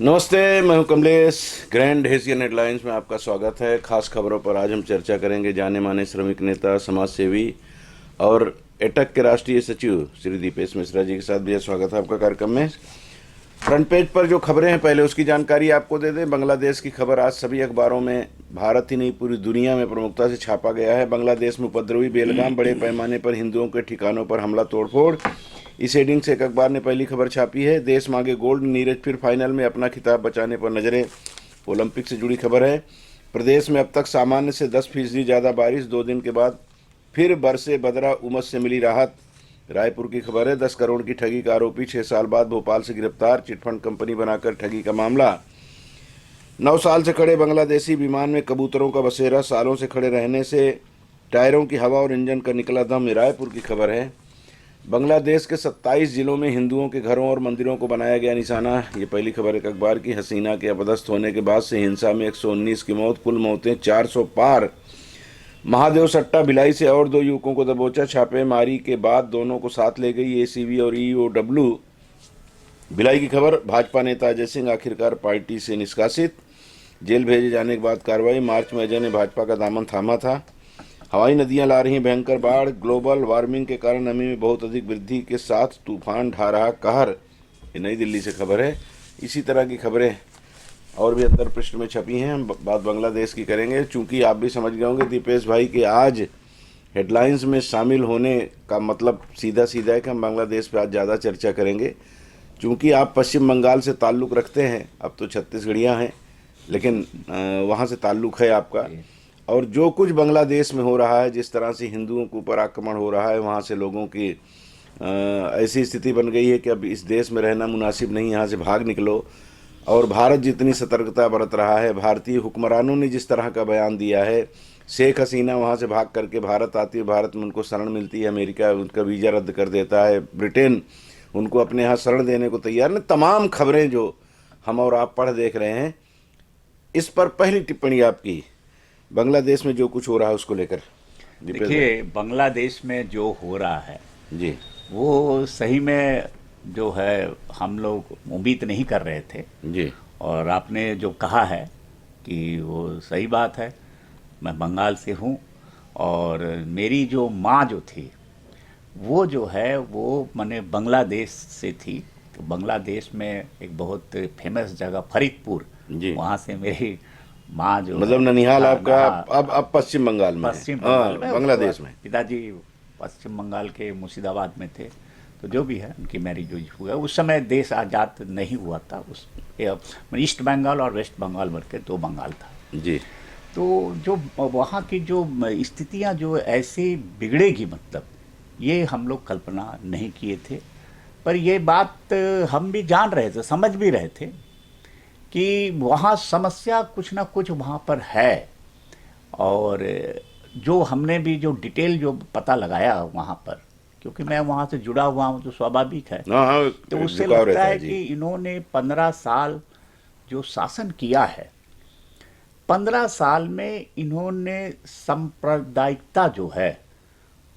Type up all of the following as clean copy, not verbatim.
नमस्ते, मैं हूं कमलेश। ग्रैंड एशियन हेडलाइंस में आपका स्वागत है। खास खबरों पर आज हम चर्चा करेंगे। जाने माने श्रमिक नेता, समाज सेवी और एटक के राष्ट्रीय सचिव श्री दीपेश मिश्रा जी के साथ भी स्वागत है आपका कार्यक्रम में। फ्रंट पेज पर जो खबरें हैं, पहले उसकी जानकारी आपको दे दें। बांग्लादेश की खबर आज सभी अखबारों में, भारत ही नहीं पूरी दुनिया में प्रमुखता से छापा गया है। बांग्लादेश में उपद्रवी बेलगाम, बड़े पैमाने पर हिंदुओं के ठिकानों पर हमला तोड़फोड़। इस हेडिंग से एक अखबार ने पहली खबर छापी है। देश मांगे गोल्ड, नीरज फिर फाइनल में, अपना खिताब बचाने पर नजरें। ओलंपिक से जुड़ी खबर है। प्रदेश में अब तक सामान्य से 10% ज़्यादा बारिश, 2 दिन के बाद फिर बरसे बदरा, उमस से मिली राहत। रायपुर की खबर है। 10 करोड़ की ठगी का आरोपी 6 साल बाद भोपाल से गिरफ्तार, चिटफंड कंपनी बनाकर ठगी का मामला। 9 साल से खड़े बांग्लादेशी विमान में कबूतरों का बसेरा, सालों से खड़े रहने से टायरों की हवा और इंजन का निकला दम। रायपुर की खबर है। बांग्लादेश के 27 जिलों में हिंदुओं के घरों और मंदिरों को बनाया गया निशाना। ये पहली खबर एक अखबार की। हसीना के अपदस्थ होने के बाद से हिंसा में 119 की मौत, कुल मौतें 400 पार। महादेव सट्टा भिलाई से और 2 युवकों को दबोचा, छापेमारी के बाद दोनों को साथ ले गई एसीबी और ईओडब्ल्यू। भिलाई की खबर। भाजपा नेता अजय सिंह आखिरकार पार्टी से निष्कासित, जेल भेजे जाने के बाद कार्रवाई। मार्च में अजय ने भाजपा का दामन थामा था। हवाई नदियां ला रही भयंकर बाढ़, ग्लोबल वार्मिंग के कारण नमी में बहुत अधिक वृद्धि के साथ तूफान ढा रहा कहर। ये नई दिल्ली से खबर है। इसी तरह की खबरें और भी अंतर पृष्ठ में छपी हैं। हम बात बांग्लादेश की करेंगे, चूंकि आप भी समझ गए होंगे दीपेश भाई के आज हेडलाइंस में शामिल होने का मतलब सीधा सीधा है कि हम बांग्लादेश पे आज ज़्यादा चर्चा करेंगे। चूंकि आप पश्चिम बंगाल से ताल्लुक़ रखते हैं, अब तो छत्तीसगढ़ियाँ हैं, लेकिन वहाँ से ताल्लुक़ है आपका। और जो कुछ बांग्लादेश में हो रहा है, जिस तरह से हिंदुओं के ऊपर आक्रमण हो रहा है, वहाँ से लोगों की ऐसी स्थिति बन गई है कि अब इस देश में रहना मुनासिब नहीं, यहाँ से भाग निकलो। और भारत जितनी सतर्कता बरत रहा है, भारतीय हुक्मरानों ने जिस तरह का बयान दिया है, शेख हसीना वहाँ से भाग करके भारत आती है, भारत में उनको शरण मिलती है, अमेरिका उनका वीज़ा रद्द कर देता है, ब्रिटेन उनको अपने यहाँ शरण देने को तैयार नहीं। तमाम खबरें जो हम और आप पढ़ देख रहे हैं, इस पर पहली टिप्पणी आपकी, बांग्लादेश में जो कुछ हो रहा है उसको लेकर। देखिए, बांग्लादेश में जो हो रहा है जी वो सही में जो है हम लोग उम्मीद नहीं कर रहे थे। जी और आपने जो कहा है कि वो सही बात है। मैं बंगाल से हूँ और मेरी जो माँ जो थी वो जो है वो मैंने बांग्लादेश से थी। तो बांग्लादेश में एक बहुत फेमस जगह फरीदपुर, जी। वहाँ से मेरी माँ जो है। मतलब ननिहाल हाँ, आपका हाँ, अब पश्चिम बंगाल में है। पश्चिम हाँ, बंगाल में। उसके बाद बांग्लादेश में। पिताजी पश्चिम बंगाल के मुर्शिदाबाद में थे। तो जो भी है, उनकी मैरिज जो हुआ, उस समय देश आज़ाद नहीं हुआ था। उस ईस्ट बंगाल और वेस्ट बंगाल मिल के 2 बंगाल था। जी तो जो वहाँ की जो स्थितियाँ जो ऐसे बिगड़ेगी, मतलब ये हम लोग कल्पना नहीं किए थे। पर ये बात हम भी जान रहे थे, समझ भी रहे थे कि वहाँ समस्या कुछ ना कुछ वहाँ पर है। और जो हमने भी जो डिटेल जो पता लगाया वहाँ पर, क्योंकि मैं वहाँ से जुड़ा हुआ हूँ तो स्वाभाविक है। हाँ हाँ, तो उससे झुकाव लगता रहता है है। जी कि इन्होंने 15 साल जो शासन किया है, 15 साल में इन्होंने सांप्रदायिकता जो है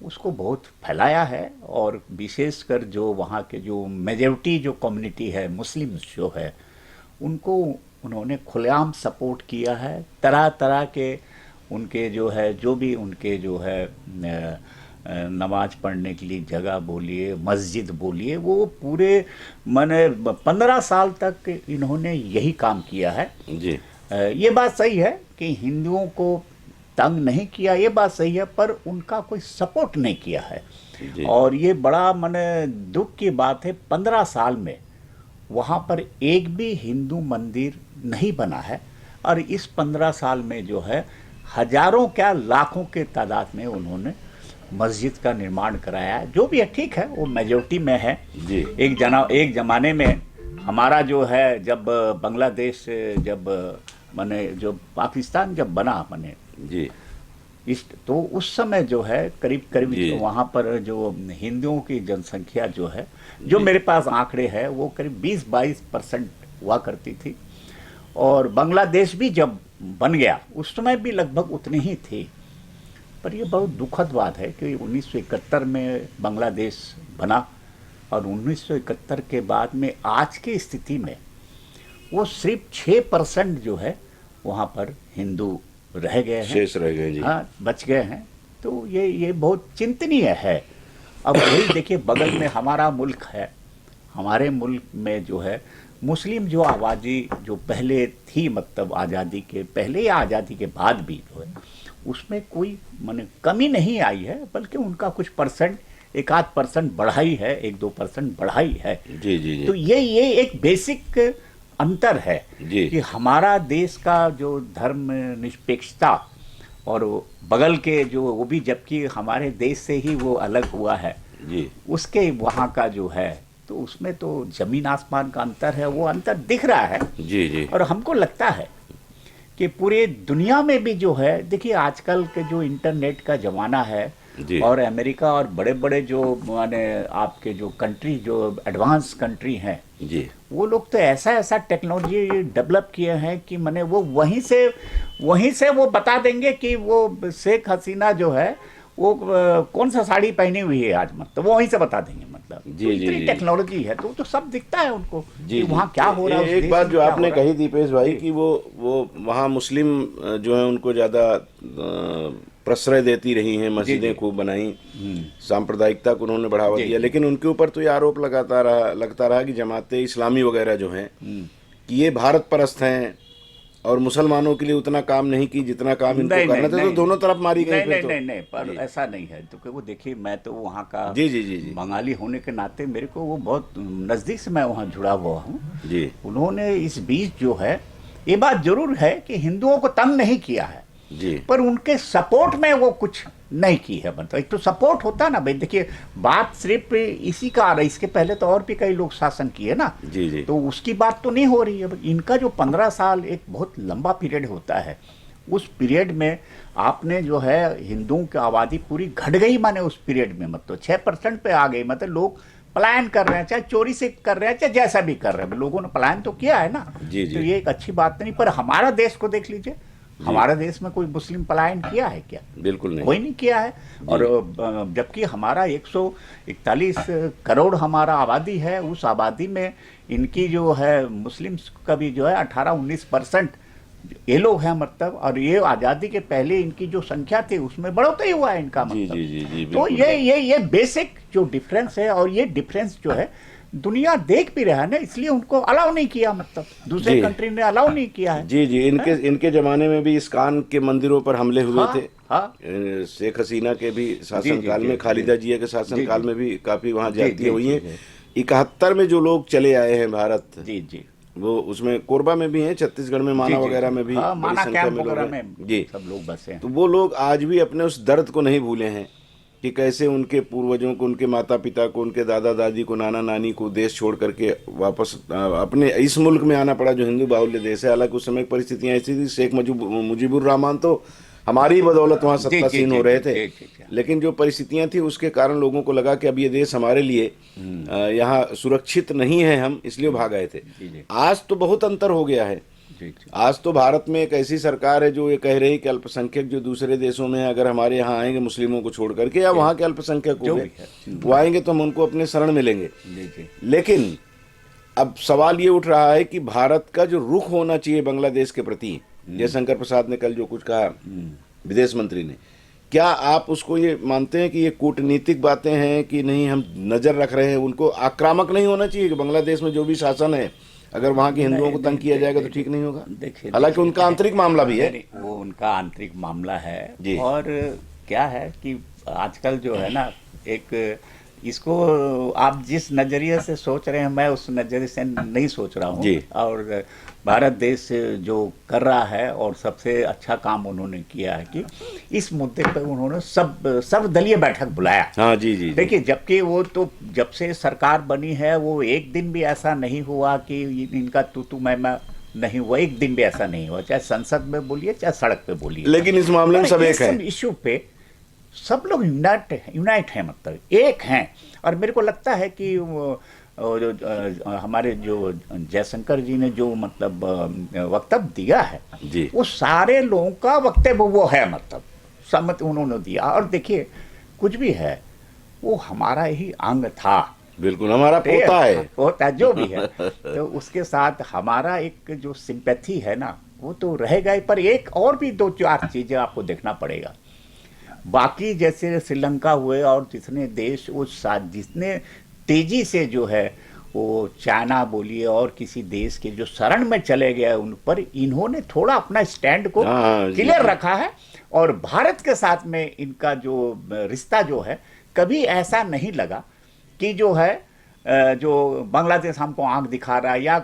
उसको बहुत फैलाया है। और विशेषकर जो वहाँ के जो मेजॉरिटी जो कम्युनिटी है, मुस्लिम्स जो है, उनको उन्होंने खुलेआम सपोर्ट किया है। तरह तरह के उनके जो है, जो भी उनके जो है नमाज पढ़ने के लिए जगह बोलिए, मस्जिद बोलिए, वो पूरे मैंने 15 साल तक इन्होंने यही काम किया है। जी ये बात सही है कि हिंदुओं को तंग नहीं किया, ये बात सही है, पर उनका कोई सपोर्ट नहीं किया है। जी और ये बड़ा मैंने दुख की बात है, 15 साल में वहाँ पर एक भी हिंदू मंदिर नहीं बना है। और इस 15 साल में जो है हजारों क्या लाखों के तादाद में उन्होंने मस्जिद का निर्माण कराया है। जो भी है ठीक है, वो मेजॉरिटी में है। जी एक ज़माने में हमारा जो है, जब बांग्लादेश जब माने जो पाकिस्तान जब बना माने जी इस, तो उस समय जो है करीब करीब जी वहाँ पर जो हिंदुओं की जनसंख्या जो है, जो जी मेरे पास आंकड़े हैं, वो करीब 20-22% हुआ करती थी। और बांग्लादेश भी जब बन गया उस समय भी लगभग उतनी ही थी। पर ये बहुत दुखद बात है कि 1971 में बांग्लादेश बना और 1971 के बाद में आज की स्थिति में वो सिर्फ 6% जो है वहाँ पर हिंदू रह गए हैं, शेष रह गए जी। हाँ बच गए हैं। तो ये बहुत चिंतनीय है। अब वही देखिए बगल में हमारा मुल्क है, हमारे मुल्क में जो है मुस्लिम जो आबादी जो पहले थी, मतलब आज़ादी के पहले या आज़ादी के बाद भी जो है उसमें कोई माने कमी नहीं आई है, बल्कि उनका कुछ परसेंट, 1-8% बढ़ाई है, 1-2% बढ़ाई है। जी जी जी तो ये एक बेसिक अंतर है जी। कि हमारा देश का जो धर्म निरपेक्षता और बगल के जो वो भी जबकि हमारे देश से ही वो अलग हुआ है जी उसके वहाँ का जो है तो उसमें तो जमीन आसमान का अंतर है, वो अंतर दिख रहा है। जी जी और हमको लगता है कि पूरे दुनिया में भी जो है देखिए आजकल के जो इंटरनेट का ज़माना है जी और अमेरिका और बड़े बड़े जो माने आपके जो कंट्री जो एडवांस कंट्री हैं जी वो लोग तो ऐसा ऐसा टेक्नोलॉजी डेवलप किए हैं कि माने वो वहीं से वो बता देंगे कि वो शेख हसीना जो है वो कौन सा साड़ी पहनी हुई है आज, मतलब वो वहीं से बता देंगे। मतलब जी, तो जी, इतनी जी। टेक्नोलॉजी है तो सब दिखता है उनको जी कि जी। वहाँ क्या हो रहा है, उस एक देश बात में जो क्या आपने हो रहा है। कही दीपेश भाई जी। कि वो वहाँ मुस्लिम जो है उनको ज़्यादा प्रश्रय देती रही हैं, मस्जिदें जी। खूब बनाई, सांप्रदायिकता को उन्होंने बढ़ावा जी, दिया, जी। लेकिन उनके ऊपर तो ये आरोप लगता रहा कि जमाते इस्लामी वगैरह जो हैं कि ये भारत परस्त हैं और मुसलमानों के लिए उतना काम नहीं की जितना काम इनको नहीं करना नहीं था, तो नहीं दोनों तरफ मारी गई नहीं फिर नहीं तो। नहीं नहीं पर जी ऐसा नहीं है। तो कि वो देखिए मैं तो वहाँ का जी जी जी जी बंगाली होने के नाते मेरे को वो बहुत नज़दीक से मैं वहाँ जुड़ा हुआ हूँ। जी उन्होंने इस बीच जो है ये बात जरूर है कि हिंदुओं को तंग नहीं किया है, जी पर उनके सपोर्ट में वो कुछ नहीं की है। मतलब एक तो सपोर्ट होता ना भाई, देखिए बात सिर्फ इसी का आ रहा है, इसके पहले तो और भी कई लोग शासन किए ना, जी जी तो उसकी बात तो नहीं हो रही है। इनका जो 15 साल एक बहुत लंबा पीरियड होता है, उस पीरियड में आपने जो है हिंदुओं की आबादी पूरी घट गई, माने उस पीरियड में मतलब 6% पे आ गई। मतलब लोग पलायन कर रहे हैं, चाहे चोरी से कर रहे हैं चाहे जैसा भी कर रहे हैं, लोगों ने पलायन तो किया है ना। जी जी तो ये एक अच्छी बात नहीं। पर हमारा देश को देख लीजिए, हमारे देश में कोई मुस्लिम पलायन किया है क्या? बिल्कुल नहीं। कोई नहीं किया है। और जबकि हमारा 141 करोड़ हमारा आबादी है, उस आबादी में इनकी जो है मुस्लिम्स का भी जो है 18-19% ये लोग हैं मतलब। और ये आज़ादी के पहले इनकी जो संख्या थी उसमें बढ़ोतरी हुआ है इनका जी मतलब। जी जी जी तो बिल्कुल। ये बेसिक जो डिफरेंस है, और ये डिफरेंस जो है दुनिया देख भी रहा है ना, इसलिए उनको अलाउ नहीं किया, मतलब दूसरे जी। कंट्री ने अलाउ नहीं किया है। जी जी इनके जमाने में भी इस्कान के मंदिरों पर हमले हुए हाँ, थे। हाँ। शेख हसीना के भी जी, शासनकाल जी, में, जी, खालिदा जी। जिया के शासनकाल जी, में भी काफी वहाँ जी, ज्यादतियाँ हुई जी, हैं। जी। 71 में जो लोग चले आए हैं भारत, जी जी वो उसमें कोरबा में भी हैं, छत्तीसगढ़ में माना जी, वगैरह जी। में भी हाँ, बड़ी माना संख्या कैंप में लोग वगैरह हैं। में जी सब लोग बसे हैं। तो वो लोग आज भी अपने उस दर्द को नहीं भूले हैं कि कैसे उनके पूर्वजों को, उनके माता पिता को, उनके दादा दादी को, नाना नानी को देश छोड़ करके वापस अपने इस मुल्क में आना पड़ा जो हिंदू बाहुल्य देश है। हालांकि उस समय परिस्थितियां ऐसी थी, शेख मुजीबुर रहमान तो हमारी ही बदौलत वहाँ जी, सत्तासीन जी, हो रहे जी, थे, जी, जी, जी। लेकिन जो परिस्थितियां थी उसके कारण लोगों को लगा कि अब ये देश हमारे लिए यहाँ सुरक्षित नहीं है, हम इसलिए भाग आए थे। जी, जी। आज तो बहुत अंतर हो गया है। जी जी आज तो भारत में एक ऐसी सरकार है जो ये कह रही है कि अल्पसंख्यक जो दूसरे देशों में हैं, अगर हमारे यहाँ आएंगे मुस्लिमों को छोड़ करके या वहाँ के अल्पसंख्यक जो हुए भी है। वो आएंगे तो हम उनको अपने शरण में लेंगे। जी जी लेकिन अब सवाल ये उठ रहा है कि भारत का जो रुख होना चाहिए बांग्लादेश के प्रति, जयशंकर प्रसाद ने कल जो कुछ कहा विदेश मंत्री ने, क्या आप उसको ये मानते हैं कि ये कूटनीतिक बातें हैं कि नहीं, हम नज़र रख रहे हैं, उनको आक्रामक नहीं होना चाहिए कि बांग्लादेश में जो भी शासन है अगर वहाँ के हिंदुओं को तंग किया जाएगा तो ठीक नहीं होगा? देखिए हालांकि उनका आंतरिक मामला भी है। नहीं, वो उनका आंतरिक मामला है। जी। और क्या है कि आजकल जो है ना, एक इसको आप जिस नज़रिए से सोच रहे हैं मैं उस नज़रिए से नहीं सोच रहा हूँ। जी। और भारत देश जो कर रहा है और सबसे अच्छा काम उन्होंने किया है कि इस मुद्दे पर उन्होंने सर्वदलीय बैठक बुलाया। हाँ जी जी जी। देखिए जबकि वो तो जब से सरकार बनी है वो एक दिन भी ऐसा नहीं हुआ कि इनका तू मैं नहीं हुआ, एक दिन भी ऐसा नहीं हुआ, चाहे संसद में बोलिए चाहे सड़क पे बोलिए। लेकिन इस मामले में सब एक है। इशू पे सब लोग यूनाइट हैं, मतलब एक हैं। और मेरे को लगता है कि हमारे जो जयशंकर जी ने जो मतलब वक्तव्य दिया है जी। वो सारे लोगों का वक्तव्य वो है, मतलब सम्मत उन्होंने दिया। और देखिए कुछ भी है वो हमारा ही अंग था। बिल्कुल हमारा ठीक पोता है। पोता जो भी है, तो उसके साथ हमारा एक जो सिंपैथी है ना वो तो रहेगा ही, पर एक और भी दो चार चीजें आपको देखना पड़ेगा। बाकी जैसे श्रीलंका हुए और जितने देश वो जितने तेजी से जो है वो चाइना बोलिए और किसी देश के जो शरण में चले गए उन पर इन्होंने थोड़ा अपना स्टैंड को हाँ, जी, क्लियर जी। रखा है। और भारत के साथ में इनका जो रिश्ता जो है कभी ऐसा नहीं लगा कि जो है जो बांग्लादेश हमको आंख दिखा रहा है या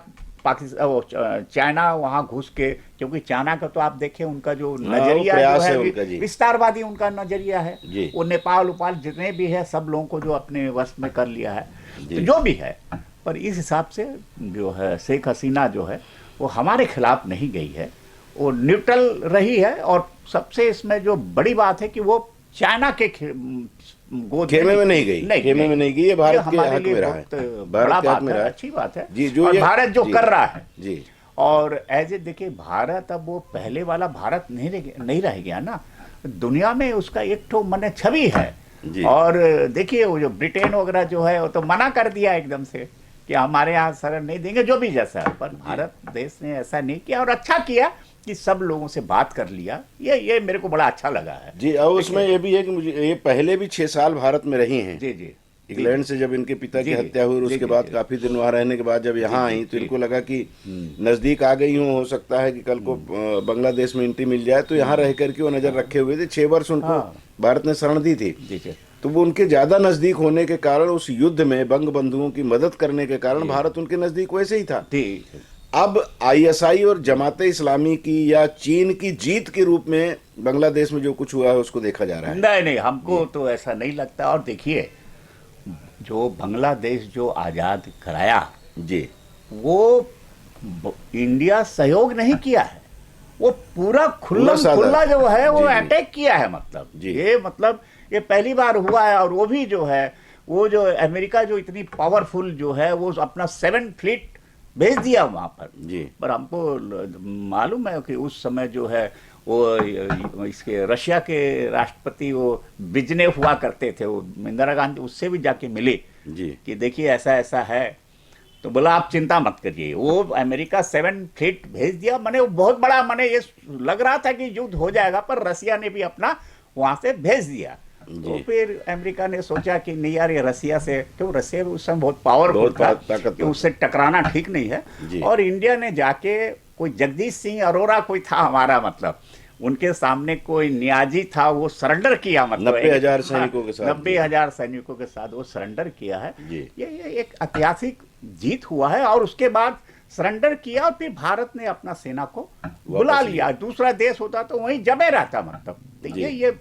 पाकिस्तान चाइना वहां घुस के, क्योंकि चाइना का तो आप देखें उनका जो हाँ, वो नजरिया जो प्रयास है है उनका जी। विस्तारवादी उनका नजरिया है। जी। वो नेपाल उपाल जितने भी है सब लोगों को जो अपने वश में कर लिया है, जी। तो जो भी है, पर इस हिसाब से जो है शेख हसीना जो है वो हमारे खिलाफ नहीं गई है, वो न्यूट्रल रही है। और सबसे इसमें जो बड़ी बात है कि वो चाइना के गोद खेमे में नहीं गई, खेमे में नहीं गई, ये भारत के हमारे हक लिए में रहा बहुत है, बड़ा भारत के हक बात में है, रहा है। अच्छी बात है जी, जो और ये भारत जो जी, कर रहा है। जी, और एज ए देखिए भारत अब वो पहले वाला भारत नहीं रह गया ना, दुनिया में उसका एक ठो मने छवि है। जी। और देखिए वो जो ब्रिटेन वगैरह जो है वो तो मना कर दिया एकदम से कि हमारे यहाँ शरण नहीं देंगे जो भी जैसा है, पर भारत देश ने ऐसा नहीं किया और अच्छा किया कि सब लोगों से बात कर लिया। ये मेरे को बड़ा अच्छा लगा है। जी। और उसमें ये भी है कि मुझे ये पहले भी 6 साल भारत में रही हैं। जी जी इंग्लैंड से जब इनके पिता की जी, जी, हत्या हुई और जी, उसके जी, बाद जी। काफी दिन वहां रहने के बाद जब यहाँ जी, आई तो जी। इनको लगा कि नजदीक आ गई हूँ, हो सकता है कि कल को बांग्लादेश में एंट्री मिल जाए, तो यहाँ रह करके वो नजर रखे हुए थे। 6 वर्ष उनको हाँ। भारत ने शरण दी थी, जी जी तो वो उनके ज्यादा नजदीक होने के कारण उस युद्ध में बंग बंधुओं की मदद करने के कारण भारत उनके नजदीक वैसे ही था। जी। अब आईएसआई और जमाते इस्लामी की या चीन की जीत के रूप में बांग्लादेश में जो कुछ हुआ है उसको देखा जा रहा है। नहीं नहीं, हमको तो ऐसा नहीं लगता। और देखिए जो बांग्लादेश जो आजाद कराया जी, वो इंडिया सहयोग नहीं किया है, वो पूरा खुल्ला साधा। खुल्ला जो है वो जी, जी। अटैक किया है। मतलब जी। ये मतलब ये पहली बार हुआ है। और वो भी जो है वो जो अमेरिका जो इतनी पावरफुल जो है वो अपना 7 फ्लीट भेज दिया वहां पर। जी। पर हमको मालूम है कि उस समय जो है वो इसके रशिया के राष्ट्रपति वो बिजनेव हुआ करते थे, वो इंदिरा गांधी उससे भी जाके मिले जी। कि देखिए ऐसा ऐसा है, तो बोला आप चिंता मत करिए। वो अमेरिका 7 फ्लीट भेज दिया। मैंने वो बहुत बड़ा, मैंने ये लग रहा था कि युद्ध हो जाएगा, पर रसिया ने भी अपना वहां से भेज दिया। तो फिर अमेरिका ने सोचा कि नहीं यार ये रसिया से, क्यों रसिया उस समय बहुत पावरफुल बहुत था ताकतवर कि उससे टकराना ठीक नहीं है। जी। और इंडिया ने जाके कोई जगदीश सिंह अरोरा कोई था हमारा, मतलब उनके सामने कोई नियाजी था, वो सरेंडर किया। मतलब 90,000 सैनिकों के साथ। 90,000 सैनिकों के साथ वो सरेंडर किया है। जी। ये एक ऐतिहासिक जीत हुआ है। और उसके बाद सरेंडर किया और फिर भारत ने अपना सेना को बुला लिया। दूसरा देश होता तो वहीं जमे रहता। मतलब तो जी।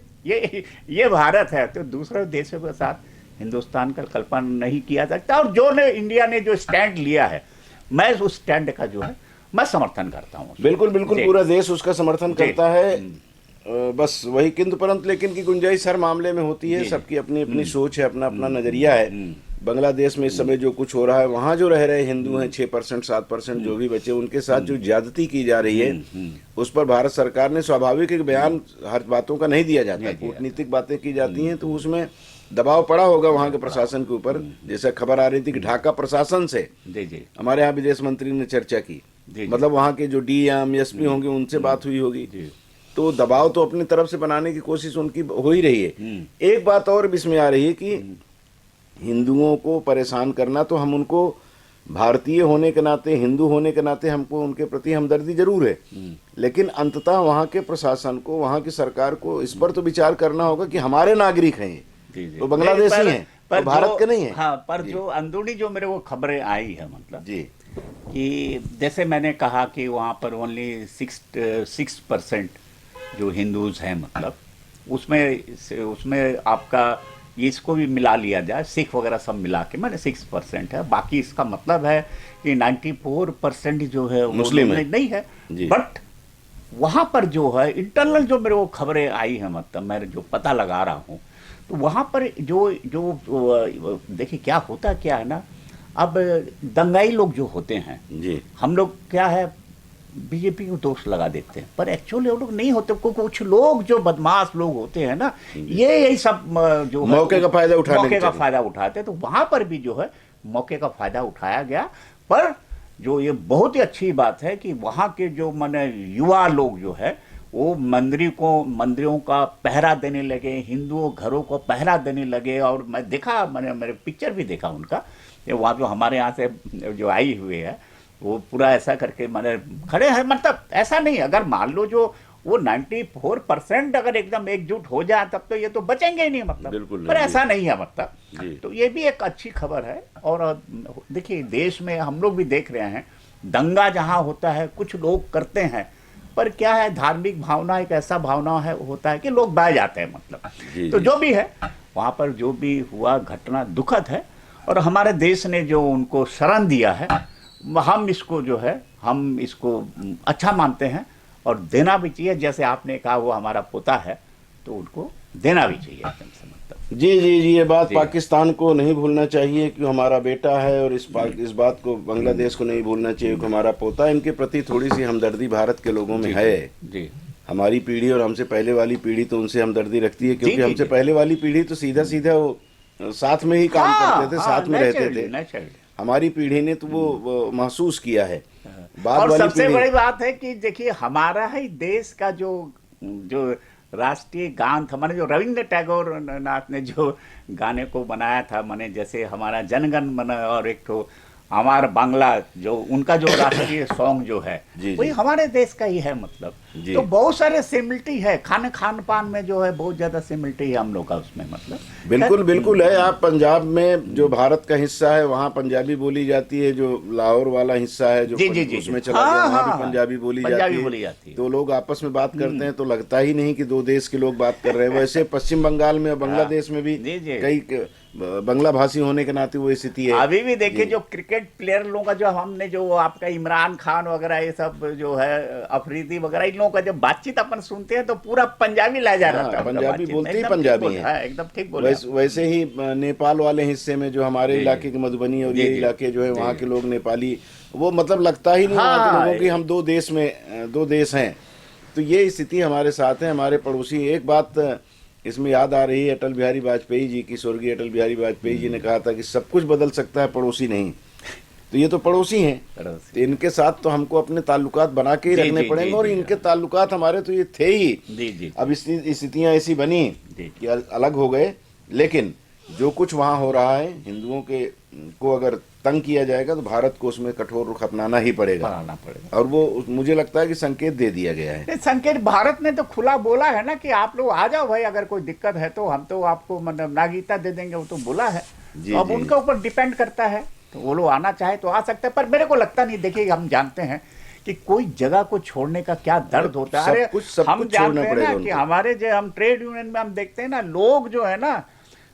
ये भारत है, तो दूसरे देशों के साथ हिंदुस्तान का कल्पना नहीं किया सकता। और जो ने इंडिया ने जो स्टैंड लिया है, मैं उस स्टैंड का जो है मैं समर्थन करता हूँ। बिल्कुल बिल्कुल, जी। पूरा देश उसका समर्थन जी। करता है। बस वही किंतु परंतु लेकिन की गुंजाइश हर मामले में होती है। जी। सबकी अपनी अपनी सोच है, अपना अपना नजरिया है। बांग्लादेश में इस समय जो कुछ हो रहा है, वहाँ जो रह रहे हिंदू हैं 6% 7% जो भी बचे, उनके साथ जो ज्यादती की जा रही है उस पर भारत सरकार ने, स्वाभाविक एक बयान हर बातों का नहीं दिया जाता, कूटनीतिक बातें की जाती हैं, तो उसमें दबाव पड़ा होगा वहाँ के प्रशासन के ऊपर। जैसे खबर आ रही थी कि ढाका प्रशासन से जी जी हमारे यहाँ विदेश मंत्री ने चर्चा की, जी। मतलब वहाँ के जो डीएम एसपी होंगे उनसे बात हुई होगी, जी। तो दबाव तो अपनी तरफ से बनाने की कोशिश उनकी हो ही रही है। एक बात और भी इसमें आ रही है कि हिंदुओं को परेशान करना, तो हम उनको भारतीय होने के नाते, हिंदू होने के नाते हमको उनके प्रति हमदर्दी जरूर है, लेकिन अंततः वहाँ के प्रशासन को, वहाँ की सरकार को इस पर तो विचार करना होगा कि हमारे नागरिक हैं, जी जी। तो बांग्लादेशी नहीं, हैं, तो भारत के नहीं हैं। हाँ, पर जो अंदरूनी जो मेरे को खबरें आई है, मतलब जी, कि जैसे मैंने कहा कि वहाँ पर ओनली 6% जो हिंदूज हैं, मतलब उसमें आपका इसको भी मिला लिया जाए, सिख वगैरह सब मिला के, मैंने 6% है। बाकी इसका मतलब है कि 94% जो है वो मुस्लिम है। नहीं है। जी। बट वहाँ पर जो है इंटरनल जो मेरे को खबरें आई हैं, मतलब मैं जो पता लगा रहा हूँ, तो वहाँ पर जो जो देखिए क्या होता क्या है ना, अब दंगाई लोग जो होते हैं, जी, हम लोग क्या है बीजेपी को दोष लगा देते हैं, पर एक्चुअली वो लोग नहीं होते। कुछ लोग जो बदमाश लोग होते हैं ना, यही सब जो है मौके का फायदा उठाने मौके के का चक्कर। फायदा उठाते हैं। तो वहां पर भी जो है मौके का फायदा उठाया गया। पर जो ये बहुत ही अच्छी बात है कि वहाँ के जो माने युवा लोग जो है वो मंदिरों का पहरा देने लगे, हिंदुओं घरों को पहरा देने लगे। और मैं देखा, मैंने मेरे पिक्चर भी देखा उनका, ये वहाँ जो हमारे यहाँ से जो आई हुई है वो पूरा ऐसा करके मैंने खड़े हैं। मतलब ऐसा नहीं, अगर मान लो जो वो 94% अगर एकदम एकजुट हो जाए तब तो ये तो बचेंगे ही नहीं, मतलब बिल्कुल नहीं, पर ऐसा नहीं है जी। मतलब। तो ये भी एक अच्छी खबर है। और देखिए देश में हम लोग भी देख रहे हैं, दंगा जहाँ होता है कुछ लोग करते हैं, पर क्या है, धार्मिक भावना एक ऐसा भावना है होता है कि लोग बह जाते हैं, मतलब। जी, तो जी। जो भी है वहाँ पर जो भी हुआ घटना दुखद है, और हमारे देश ने जो उनको शरण दिया है हम इसको अच्छा मानते हैं और देना भी चाहिए। जैसे आपने कहा वो हमारा पोता है तो उनको देना भी चाहिए एकदम से, मतलब। जी जी जी, ये बात जी। पाकिस्तान को नहीं भूलना चाहिए कि हमारा बेटा है, और इस बात को बांग्लादेश को नहीं भूलना चाहिए कि हमारा पोता। इनके प्रति थोड़ी सी हमदर्दी भारत के लोगों में जी, है। जी हमारी पीढ़ी और हमसे पहले वाली पीढ़ी तो उनसे हमदर्दी रखती है, क्योंकि जी, हमसे जी। पहले वाली पीढ़ी तो सीधा सीधा वो साथ में ही काम करते थे, साथ में रहते थे। नेचुरली। हमारी पीढ़ी ने तो वो महसूस किया है। बाद और वाली सबसे पीढ़ी, बड़ी बात है कि देखिए हमारा ही देश का जो जो राष्ट्रीय गान था, माने जो रविंद्र टैगोर नाथ ने जो गाने को बनाया था, माने जैसे हमारा जनगण मन और एक तो हमारा बांग्ला जो उनका जो राष्ट्रीय सॉन्ग जो है जी, वही जी। हमारे देश का ही है, मतलब। जी। तो बहुत सारे सिमिलिटी है, खान पान में जो है बहुत ज्यादा सिमिलिटी है हम लोग का उसमें, मतलब। बिल्कुल बिल्कुल है। आप पंजाब में जो भारत का हिस्सा है वहाँ पंजाबी बोली जाती है, जो लाहौर वाला हिस्सा है जो जी, जी, जी, उसमें जी। चला गया हाँ, वहाँ हाँ, भी पंजाबी बोली पंजाबी जाती बोली जाती है। है। तो लोग आपस में बात करते हैं तो लगता ही नहीं कि दो देश के लोग बात कर रहे हैं। वैसे पश्चिम बंगाल में और बांग्लादेश में भी जी, जी। कई बांग्ला भाषी होने के नाते वो स्थिति है। अभी भी देखिए जी। जो क्रिकेट प्लेयर लोगों का जो हमने जो आपका इमरान खान वगैरह ये सब जो है अफरीदी वगैरह, इन लोगों का जब बातचीत अपन सुनते हैं तो पूरा पंजाबी लहजा हाँ, रहता है उनका पंजाबी बातचीत में। बोलते ही एकदम ठीक पंजाबी बोले, हैं। हाँ, एकदम ठीक बोले आप। वैसे ही नेपाल वाले हिस्से में जो हमारे जी, इलाके जी। के मधुबनी और जी, ये जी। इलाके जो है जी, वहाँ जी। के लोग नेपाली, वो मतलब लगता ही नहीं वहाँ के हाँ, लोगों की हम दो देश हैं। तो ये स्थिति हमारे साथ है, हमारे पड़ोसी। एक बात इसमें याद आ रही है, अटल बिहारी वाजपेयी जी की। स्वर्गीय अटल बिहारी वाजपेयी जी ने कहा था कि सब कुछ बदल सकता है, पड़ोसी नहीं। तो ये तो पड़ोसी हैं, तो इनके साथ तो हमको अपने ताल्लुकात बना के ही जी, रखने जी, पड़ेंगे। जी, और जी, इनके ताल्लुकात हमारे तो ये थे ही। जी, जी। अब स्थितियाँ ऐसी बनी जी। कि अलग हो गए। लेकिन जो कुछ वहाँ हो रहा है, हिंदुओं को अगर तंग किया जाएगा तो भारत को उसमें कठोर रुख अपनाना ही पड़ेगा। बनाना पड़ेगा। और वो मुझे लगता है कि संकेत दे दिया गया है। नहीं, संकेत भारत ने तो खुला बोला है ना कि आप लोग आ जाओ भाई, अगर कोई दिक्कत है तो हम तो आपको मतलब नागरिकता दे देंगे, वो तो बोला है। जी, तो अब जी। उनके ऊपर डिपेंड करता है, तो वो लोग आना चाहे तो आ सकते हैं। पर मेरे को लगता नहीं, देखिए हम जानते हैं कि कोई जगह को छोड़ने का क्या दर्द होता है। सब अरे कुछ हम छोड़ना जानते हैं पड़ेगा ना कि उनको। हमारे जो हम ट्रेड यूनियन में हम देखते हैं ना, लोग जो है ना,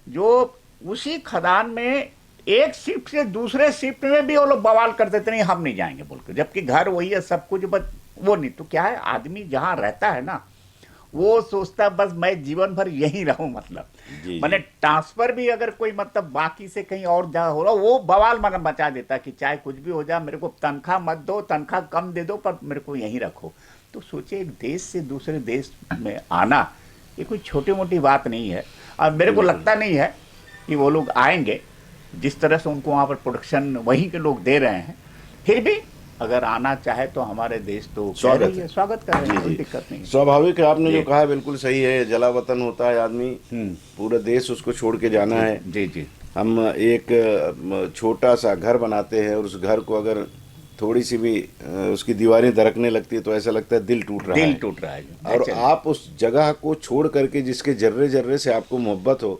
जो उसी खदान में एक शिफ्ट से दूसरे शिफ्ट में भी वो लोग बवाल कर देते, नहीं हम नहीं जाएंगे बोल के, जबकि घर वही है सब कुछ, बस वो नहीं। तो क्या है, आदमी जहाँ रहता है ना वो सोचता है बस मैं जीवन भर यहीं रहूं, मतलब। जी, मैंने ट्रांसफर भी अगर कोई मतलब बाकी से कहीं और जगह हो रहा, वो बवाल मन मचा देता कि चाहे कुछ भी हो जाए, मेरे को तनख्वाह मत दो, तनख्वाह कम दे दो, पर मेरे को यहीं रखो। तो सोचिए, एक देश से दूसरे देश में आना ये कोई छोटी मोटी बात नहीं है। और मेरे को लगता नहीं है कि वो लोग आएंगे, जिस तरह से उनको वहाँ पर प्रोडक्शन वहीं के लोग दे रहे हैं। फिर भी अगर आना चाहे तो हमारे देश तो स्वागत है। स्वागत कर रहे जी, हैं, कोई जी। दिक्कत नहीं है। स्वाभाविक है, आपने जो जी। कहा बिल्कुल सही है। जलावतन होता है आदमी, पूरा देश उसको छोड़ के जाना है। जी, जी। हम एक छोटा सा घर बनाते हैं और उस घर को अगर थोड़ी सी भी उसकी दीवारें दरकने लगती है तो ऐसा लगता है दिल टूट रहा है। दिल टूट रहा है। और Actually। आप उस जगह को छोड़ करके जिसके जर्रे जर्रे से आपको मोहब्बत हो,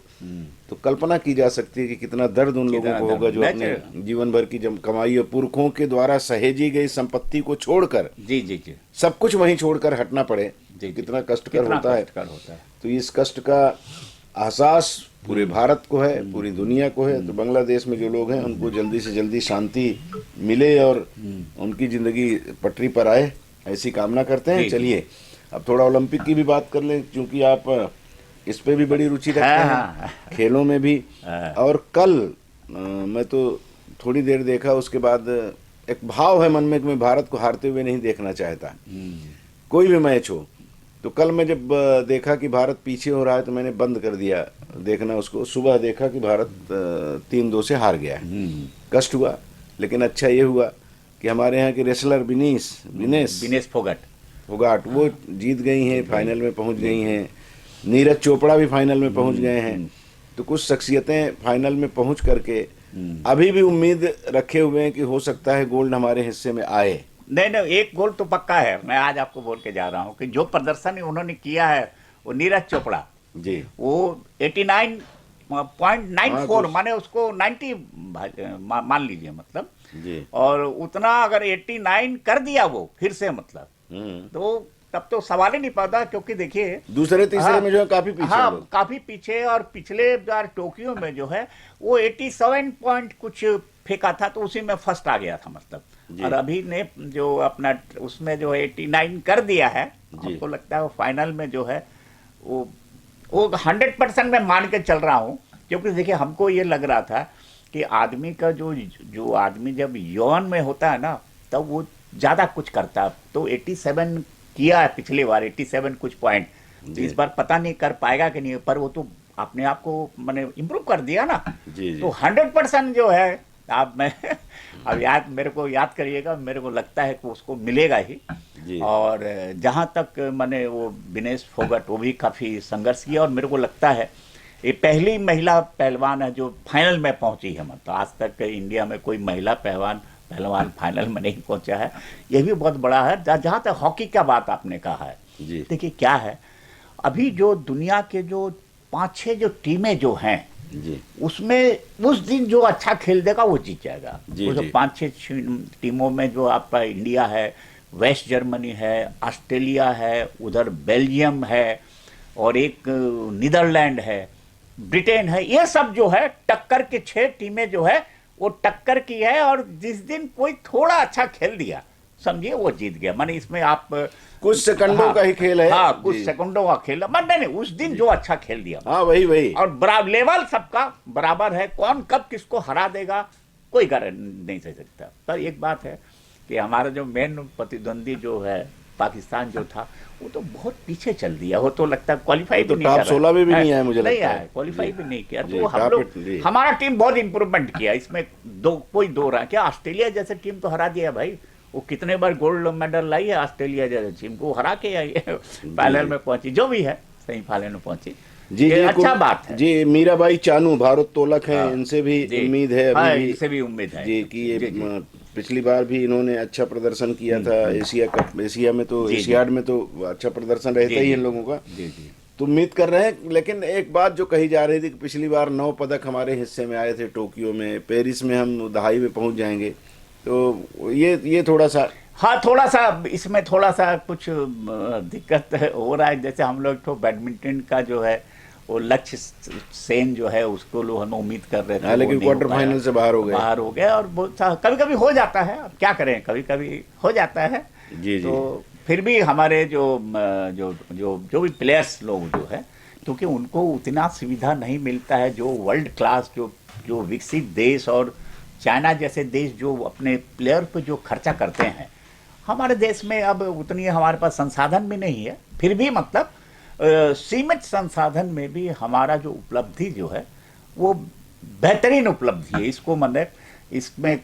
तो कल्पना की जा सकती है कि कितना दर्द उन लोगों को होगा जो अपने जीवन भर की कमाई और पुरखों के द्वारा सहेजी गई संपत्ति को छोड़कर, जी, जी, जी, सब कुछ वहीं छोड़कर हटना पड़े। जी। कितना कष्टकर होता है। कष्टकर होता है। तो इस कष्ट का एहसास पूरे भारत को है, पूरी दुनिया को है। तो बांग्लादेश में जो लोग हैं उनको जल्दी से जल्दी शांति मिले और उनकी ज़िंदगी पटरी पर आए, ऐसी कामना करते हैं। चलिए अब थोड़ा ओलंपिक की भी बात कर लें, क्योंकि आप इस पे भी बड़ी रुचि रखते हैं, खेलों में भी। और कल मैं तो थोड़ी देर देखा, उसके बाद एक भाव है मन में कि मैं भारत को हारते हुए नहीं देखना चाहता। कोई भी मैच हो, तो कल मैं जब देखा कि भारत पीछे हो रहा है तो मैंने बंद कर दिया देखना उसको। सुबह देखा कि भारत 3-2 से हार गया है। कष्ट हुआ, लेकिन अच्छा ये हुआ कि हमारे यहाँ के रेसलर विनेश फोगाट वो जीत गई हैं, फाइनल में पहुंच गई हैं। नीरज चोपड़ा भी फाइनल में पहुंच गए हैं। तो कुछ शख्सियतें फाइनल में पहुंच करके अभी भी उम्मीद रखे हुए हैं कि हो सकता है गोल्ड हमारे हिस्से में आए। नहीं, एक गोल तो पक्का है। मैं आज आपको बोल के जा रहा हूँ कि जो प्रदर्शन उन्होंने किया है वो नीरज चोपड़ा जी, वो 89.94 माने उसको 90 मान लीजिए मतलब जी, और उतना अगर 89 कर दिया वो फिर से मतलब तो तब तो सवाल ही नहीं पैदा, क्योंकि देखिए दूसरे तीसरे में जो है काफी पीछे हाँ लोग। काफी पीछे। और पिछले बार टोक्यो में जो है वो 87 पॉइंट कुछ फेंका था तो उसी में फर्स्ट आ गया था मतलब। और अभी ने जो अपना उसमें जो 89 कर दिया है, हमको लगता है वो फाइनल में जो है वो 100% मैं मान के चल रहा हूँ। क्योंकि देखिए हमको ये लग रहा था कि आदमी का जो आदमी जब यौवन में होता है ना तब वो ज़्यादा कुछ करता है। तो 87 किया है पिछली बार, 87 कुछ पॉइंट। तो इस बार पता नहीं कर पाएगा कि नहीं, पर वो तो अपने आप को मैंने इम्प्रूव कर दिया ना। तो 100% जो है आप मैं अब मेरे को याद करिएगा, मेरे को लगता है कि उसको मिलेगा ही। और जहाँ तक मैंने वो विनेश फोगाट वो भी काफ़ी संघर्ष किया और मेरे को लगता है ये पहली महिला पहलवान है जो फाइनल में पहुंची है। मतलब आज तक इंडिया में कोई महिला पहलवान फाइनल में नहीं पहुंचा है, ये भी बहुत बड़ा है। जहाँ तक हॉकी का बात आपने कहा है, देखिए क्या है अभी जो दुनिया के जो 5-6 जो टीमें जो हैं उसमें उस दिन जो अच्छा खेल देगा वो जीत जाएगा। वो जो 5-6 टीमों में जो आपका इंडिया है, वेस्ट जर्मनी है, ऑस्ट्रेलिया है, उधर बेल्जियम है और एक नीदरलैंड है, ब्रिटेन है, ये सब जो है टक्कर के 6 टीमें जो है वो टक्कर की है। और जिस दिन कोई थोड़ा अच्छा खेल दिया समझिए वो जीत गया। माने इसमें आप कुछ सेकंडों का ही खेल है। हाँ कुछ सेकंडों का खेल है। नहीं उस दिन जो अच्छा खेल दिया हाँ वही और बराबर लेवल सबका बराबर है। कौन कब किसको हरा देगा कोई गारंटी नहीं दे सकता। पर एक बात है कि हमारा जो मेन प्रतिद्वंदी जो है पाकिस्तान जो था वो तो बहुत पीछे चल दिया। वो तो लगता है क्वालिफाई भी नहीं टॉप 16 में भी नहीं आया, मुझे लगता है क्वालिफाई भी नहीं किया। तो हम लोग हमारा टीम बहुत इंप्रूवमेंट किया इसमें कोई दो रहा क्या। ऑस्ट्रेलिया जैसे टीम तो हरा दिया भाई, वो कितने बार गोल्ड मेडल लाई है ऑस्ट्रेलिया जैसे टीम को हरा के आई है, फाइनल में पहुंची जो भी है, सेमीफाइनल में पहुंची। जी अच्छा बात है जी। मीराबाई चानू भारोत्तोलक हैं, इनसे भी उम्मीद है अभी इनसे भी उम्मीद है जी कि ये पिछली बार भी इन्होंने अच्छा प्रदर्शन किया था एशिया में तो एशियाड में तो अच्छा प्रदर्शन रहता ही इन लोगों का। तो उम्मीद कर रहे हैं। लेकिन एक बात जो कही जा रही थी कि पिछली बार 9 पदक हमारे हिस्से में आए थे टोक्यो में, पेरिस में हम दहाई में पहुंच जाएंगे। तो ये थोड़ा सा थोड़ा सा इसमें थोड़ा सा कुछ दिक्कत हो रहा है। जैसे हम लोग तो बैडमिंटन का जो है वो लक्ष्य सेन जो है उसको लोग हम उम्मीद कर रहे थे, लेकिन क्वार्टर फाइनल से बाहर हो गए और कभी कभी हो जाता है। अब क्या करें, कभी कभी हो जाता है। तो फिर भी हमारे जो भी प्लेयर्स लोग जो है क्योंकि उनको उतना सुविधा नहीं मिलता है जो वर्ल्ड क्लास जो विकसित देश और चाइना जैसे देश जो अपने प्लेयर पर जो खर्चा करते हैं, हमारे देश में अब उतनी हमारे पास संसाधन भी नहीं है। फिर भी मतलब सीमित संसाधन में भी हमारा जो उपलब्धि जो है वो बेहतरीन उपलब्धि है। इसको मतलब इसमें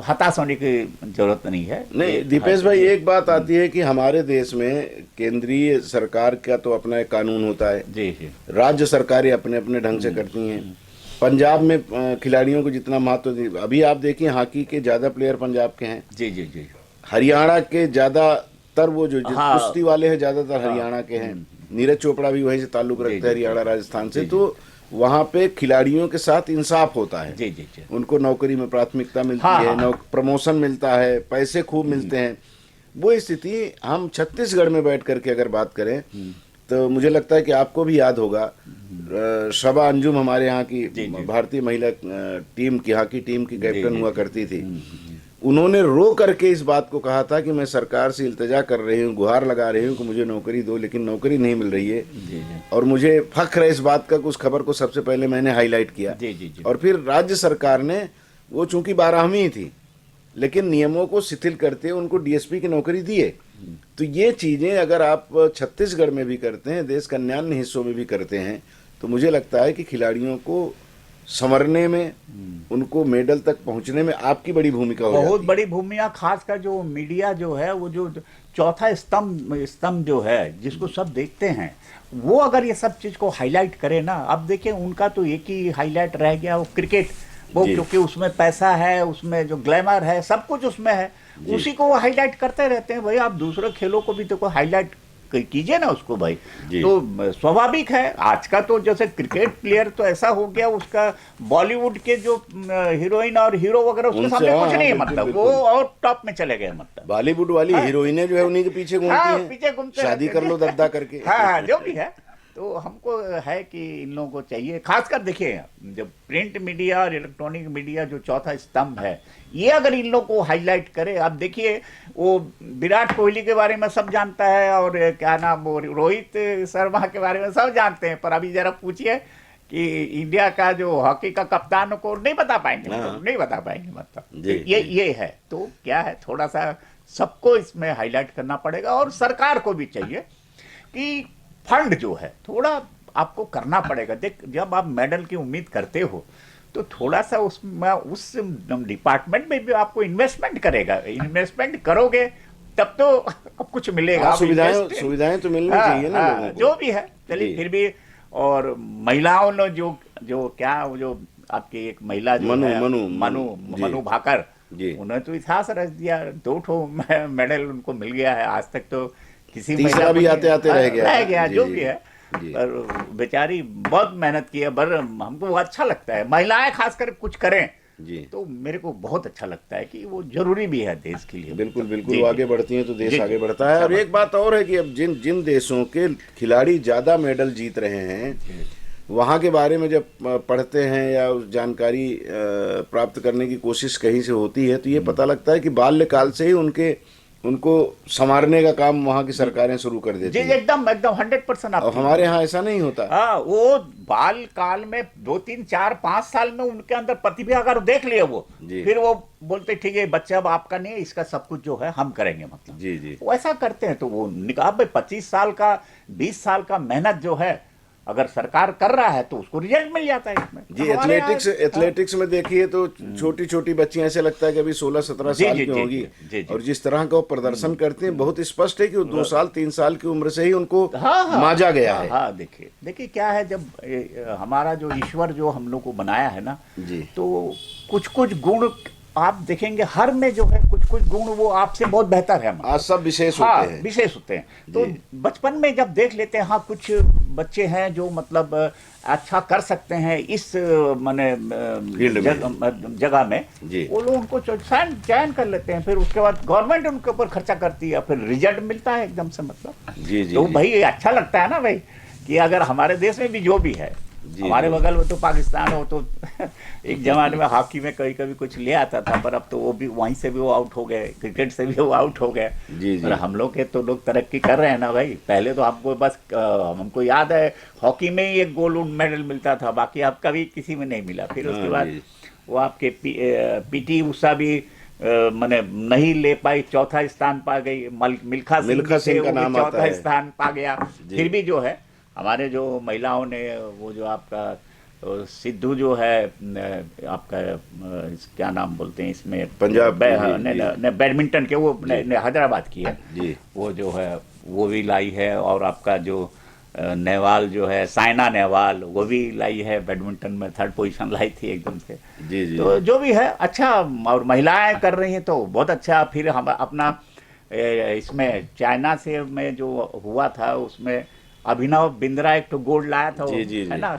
हताश होने की जरूरत नहीं है। नहीं दीपेश भाई, एक बात आती है कि हमारे देश में केंद्रीय सरकार का तो अपना एक कानून होता है, जी, राज्य सरकारें अपने अपने ढंग से करती हैं। पंजाब में खिलाड़ियों को जितना महत्व, अभी आप देखिए हॉकी के ज्यादा प्लेयर पंजाब के हैं। जी। हरियाणा के ज्यादातर वो जो कुश्ती वाले हैं ज्यादातर हरियाणा के हैं। नीरज चोपड़ा भी वहीं से ताल्लुक रखते हैं, हरियाणा राजस्थान से। तो वहाँ पे खिलाड़ियों के साथ इंसाफ होता है। जी। उनको नौकरी में प्राथमिकता मिलती है, प्रमोशन मिलता है, पैसे खूब मिलते हैं। वो स्थिति हम छत्तीसगढ़ में बैठ करके अगर बात करें तो मुझे लगता है कि आपको भी याद होगा, शबा अंजुम हमारे यहाँ की भारतीय महिला टीम की हॉकी टीम की कैप्टन हुआ करती थी। उन्होंने रो करके इस बात को कहा था कि मैं सरकार से इल्तिजा कर रही हूँ, गुहार लगा रही हूँ कि मुझे नौकरी दो, लेकिन नौकरी नहीं मिल रही है। और मुझे फख्र है इस बात का कि उस खबर को सबसे पहले मैंने हाईलाइट किया। और फिर राज्य सरकार ने वो चूंकि 12वीं थी लेकिन नियमों को शिथिल करते उनको डीएसपी की नौकरी दिए। तो ये चीजें अगर आप छत्तीसगढ़ में भी करते हैं, देश के अन्य हिस्सों में भी करते हैं, तो मुझे लगता है कि खिलाड़ियों को संवरने में, उनको मेडल तक पहुंचने में आपकी बड़ी भूमिका हो बहुत जाती है। बड़ी भूमिका, खासकर जो मीडिया जो है, वो जो चौथा स्तंभ जो है जिसको सब देखते हैं, वो अगर ये सब चीज को हाईलाइट करे ना, अब देखिए उनका तो एक ही हाईलाइट रह गया, वो क्रिकेट, वो जी। क्योंकि उसमें पैसा है, उसमें जो ग्लैमर है, सब कुछ उसमें है, उसी को वो हाईलाइट करते रहते हैं। भाई आप दूसरे खेलों को भी देखो, हाईलाइट कीजिए ना उसको भाई। जी। तो स्वाभाविक है, आज का तो जैसे क्रिकेट प्लेयर तो ऐसा हो गया, उसका बॉलीवुड के जो हीरोइन और हीरो वगैरह उसके उनसे, सामने हाँ, कुछ नहीं है, बिल्कुल, मतलब वो बिल्कुल। और टॉप में चले गए, मतलब बॉलीवुड वाली हाँ। हीरोइनें जो है उन्हीं के पीछे घूमती हाँ, हैं, पीछे घूमते शादी रहते कर लो हैं। दद्दा करके। हाँ, जो भी है, तो हमको है कि इन लोगों को चाहिए, खासकर देखिए जब प्रिंट मीडिया और इलेक्ट्रॉनिक मीडिया जो चौथा स्तंभ है, ये अगर इन लोगों को हाईलाइट करे। अब देखिए वो विराट कोहली के बारे में सब जानता है, और क्या नाम, वो रोहित शर्मा के बारे में सब जानते हैं, पर अभी जरा पूछिए कि इंडिया का जो हॉकी का कप्तान को नहीं बता पाएंगे, मतलब नहीं बता पाएंगे, मतलब जी, ये है। तो क्या है, थोड़ा सा सबको इसमें हाईलाइट करना पड़ेगा, और सरकार को भी चाहिए कि फंड जो है थोड़ा आपको करना पड़ेगा। देख, जब आप मेडल की उम्मीद करते हो तो थोड़ा सा उसमें, उस डिपार्टमेंट में भी आपको इन्वेस्टमेंट इन्वेस्टमेंट करोगे तब तो कुछ मिलेगा। हाँ, आप invest- सुविधाएं तो मिलनी हाँ, चाहिए ना हाँ, लोगों को। जो भी है, चलिए जी। फिर भी। और महिलाओं ने जो जो क्या, वो जो आपकी एक महिला जो है, जी। मनु भाकर, जी। उन्हें तो इतिहास रच दिया, 2 ठो मेडल उनको मिल गया है। आज तक तो किसी तीसरा महिला को भी नहीं- आते आते रह गया था। जी, जो जी, भी है। जी। पर बेचारी बहुत मेहनत की है, पर हमको वो अच्छा लगता है, महिलाएं खासकर कुछ करें जी, तो मेरे को बहुत अच्छा लगता है कि वो जरूरी भी है देश के लिए। बिल्कुल बिल्कुल, जी, वो जी। आगे बढ़ती हैं तो देश जी, आगे जी। बढ़ता है। अच्छा और बात। एक बात और है कि अब जिन जिन देशों के खिलाड़ी ज़्यादा मेडल जीत रहे हैं, वहाँ के बारे में जब पढ़ते हैं या उस जानकारी प्राप्त करने की कोशिश कहीं से होती है, तो ये पता लगता है कि बाल्यकाल से ही उनको संवारने का काम वहाँ की सरकारें शुरू कर जी, देती हैं। एकदम एकदम 100% और आपकी। हमारे यहाँ ऐसा नहीं होता। हाँ, वो बाल काल में 2, 3, 4, 5 साल में उनके अंदर प्रतिभा अगर देख लिए वो, जी। फिर वो बोलते ठीक है बच्चा अब आपका नहीं है, इसका सब कुछ जो है हम करेंगे, मतलब जी, जी। वो ऐसा करते हैं। तो वो निकाह भाई 25 साल का, 20 साल का मेहनत जो है, अगर सरकार कर रहा है तो उसको रिजल्ट मिल जाता है इसमें। जी, तो हमारे यहाँ- एथलेटिक्स में देखिए तो छोटी छोटी बच्चियां, ऐसे लगता है कि अभी 16-17 जी, साल जी, की जी, होगी, जी, जी, जी। और जिस तरह का वो प्रदर्शन करते हैं, बहुत स्पष्ट है कि वो 2 साल 3 साल की उम्र से ही उनको हाँ, माजा गया है। हाँ, देखिए देखिए क्या है, जब हमारा जो ईश्वर जो हम लोग को बनाया है ना, जी। तो कुछ कुछ गुण आप देखेंगे हर में जो है, कुछ कुछ गुण वो आपसे बहुत बेहतर है, मतलब। आज सब विशेष हाँ, होते हैं। विशेष होते हैं। तो जी। बचपन में जब देख लेते हैं, हाँ कुछ बच्चे हैं जो मतलब अच्छा कर सकते हैं इस माने फील्ड में। जगह में, जी। वो लोग उनको चयन कर लेते हैं, फिर उसके बाद गवर्नमेंट उनके ऊपर खर्चा करती है, फिर रिजल्ट मिलता है एकदम से, मतलब। जी, जी, तो जी। भाई ये अच्छा लगता है ना भाई, कि अगर हमारे देश में भी जो भी है, जी, हमारे जी। बगल में तो पाकिस्तान हो तो एक जमाने में हॉकी में कभी कभी कुछ ले आता था, पर अब तो वो भी वहीं से भी वो आउट हो गए, क्रिकेट से भी वो आउट हो गए। जी, जी। पर हम लोग के तो लोग तरक्की कर रहे हैं ना भाई। पहले तो हमको बस हमको याद है हॉकी में ही एक गोल्ड मेडल मिलता था, बाकी अब कभी किसी में नहीं मिला। फिर उसके हाँ, बाद जी। वो आपके पीटी उषा भी मैंने नहीं ले पाई, चौथा स्थान पा गई। मिल्खा सिंह मिल्खा भी थे, सिंह का वो भी नाम आता चौथा है। स्थान पा गया। जी। फिर भी जो है हमारे जो महिलाओं ने, वो जो आपका सिद्धू जो है, आपका क्या नाम बोलते हैं इसमें, पंजाब की, जी, ने बैडमिंटन के, वो ने हैदराबाद की है जी। वो जो है, वो भी लाई है। और आपका जो नेहवाल जो है, साइना नेहवाल, वो भी लाई है बैडमिंटन में, 3rd पोजीशन लाई थी एकदम से। जी, जी। तो जो भी है अच्छा, और महिलाएं कर रही हैं तो बहुत अच्छा। फिर हम अपना इसमें चाइना से में जो हुआ था, उसमें अभिनव बिंद्रा एक तो गोल्ड लाया था, जी, जी, है जी। ना।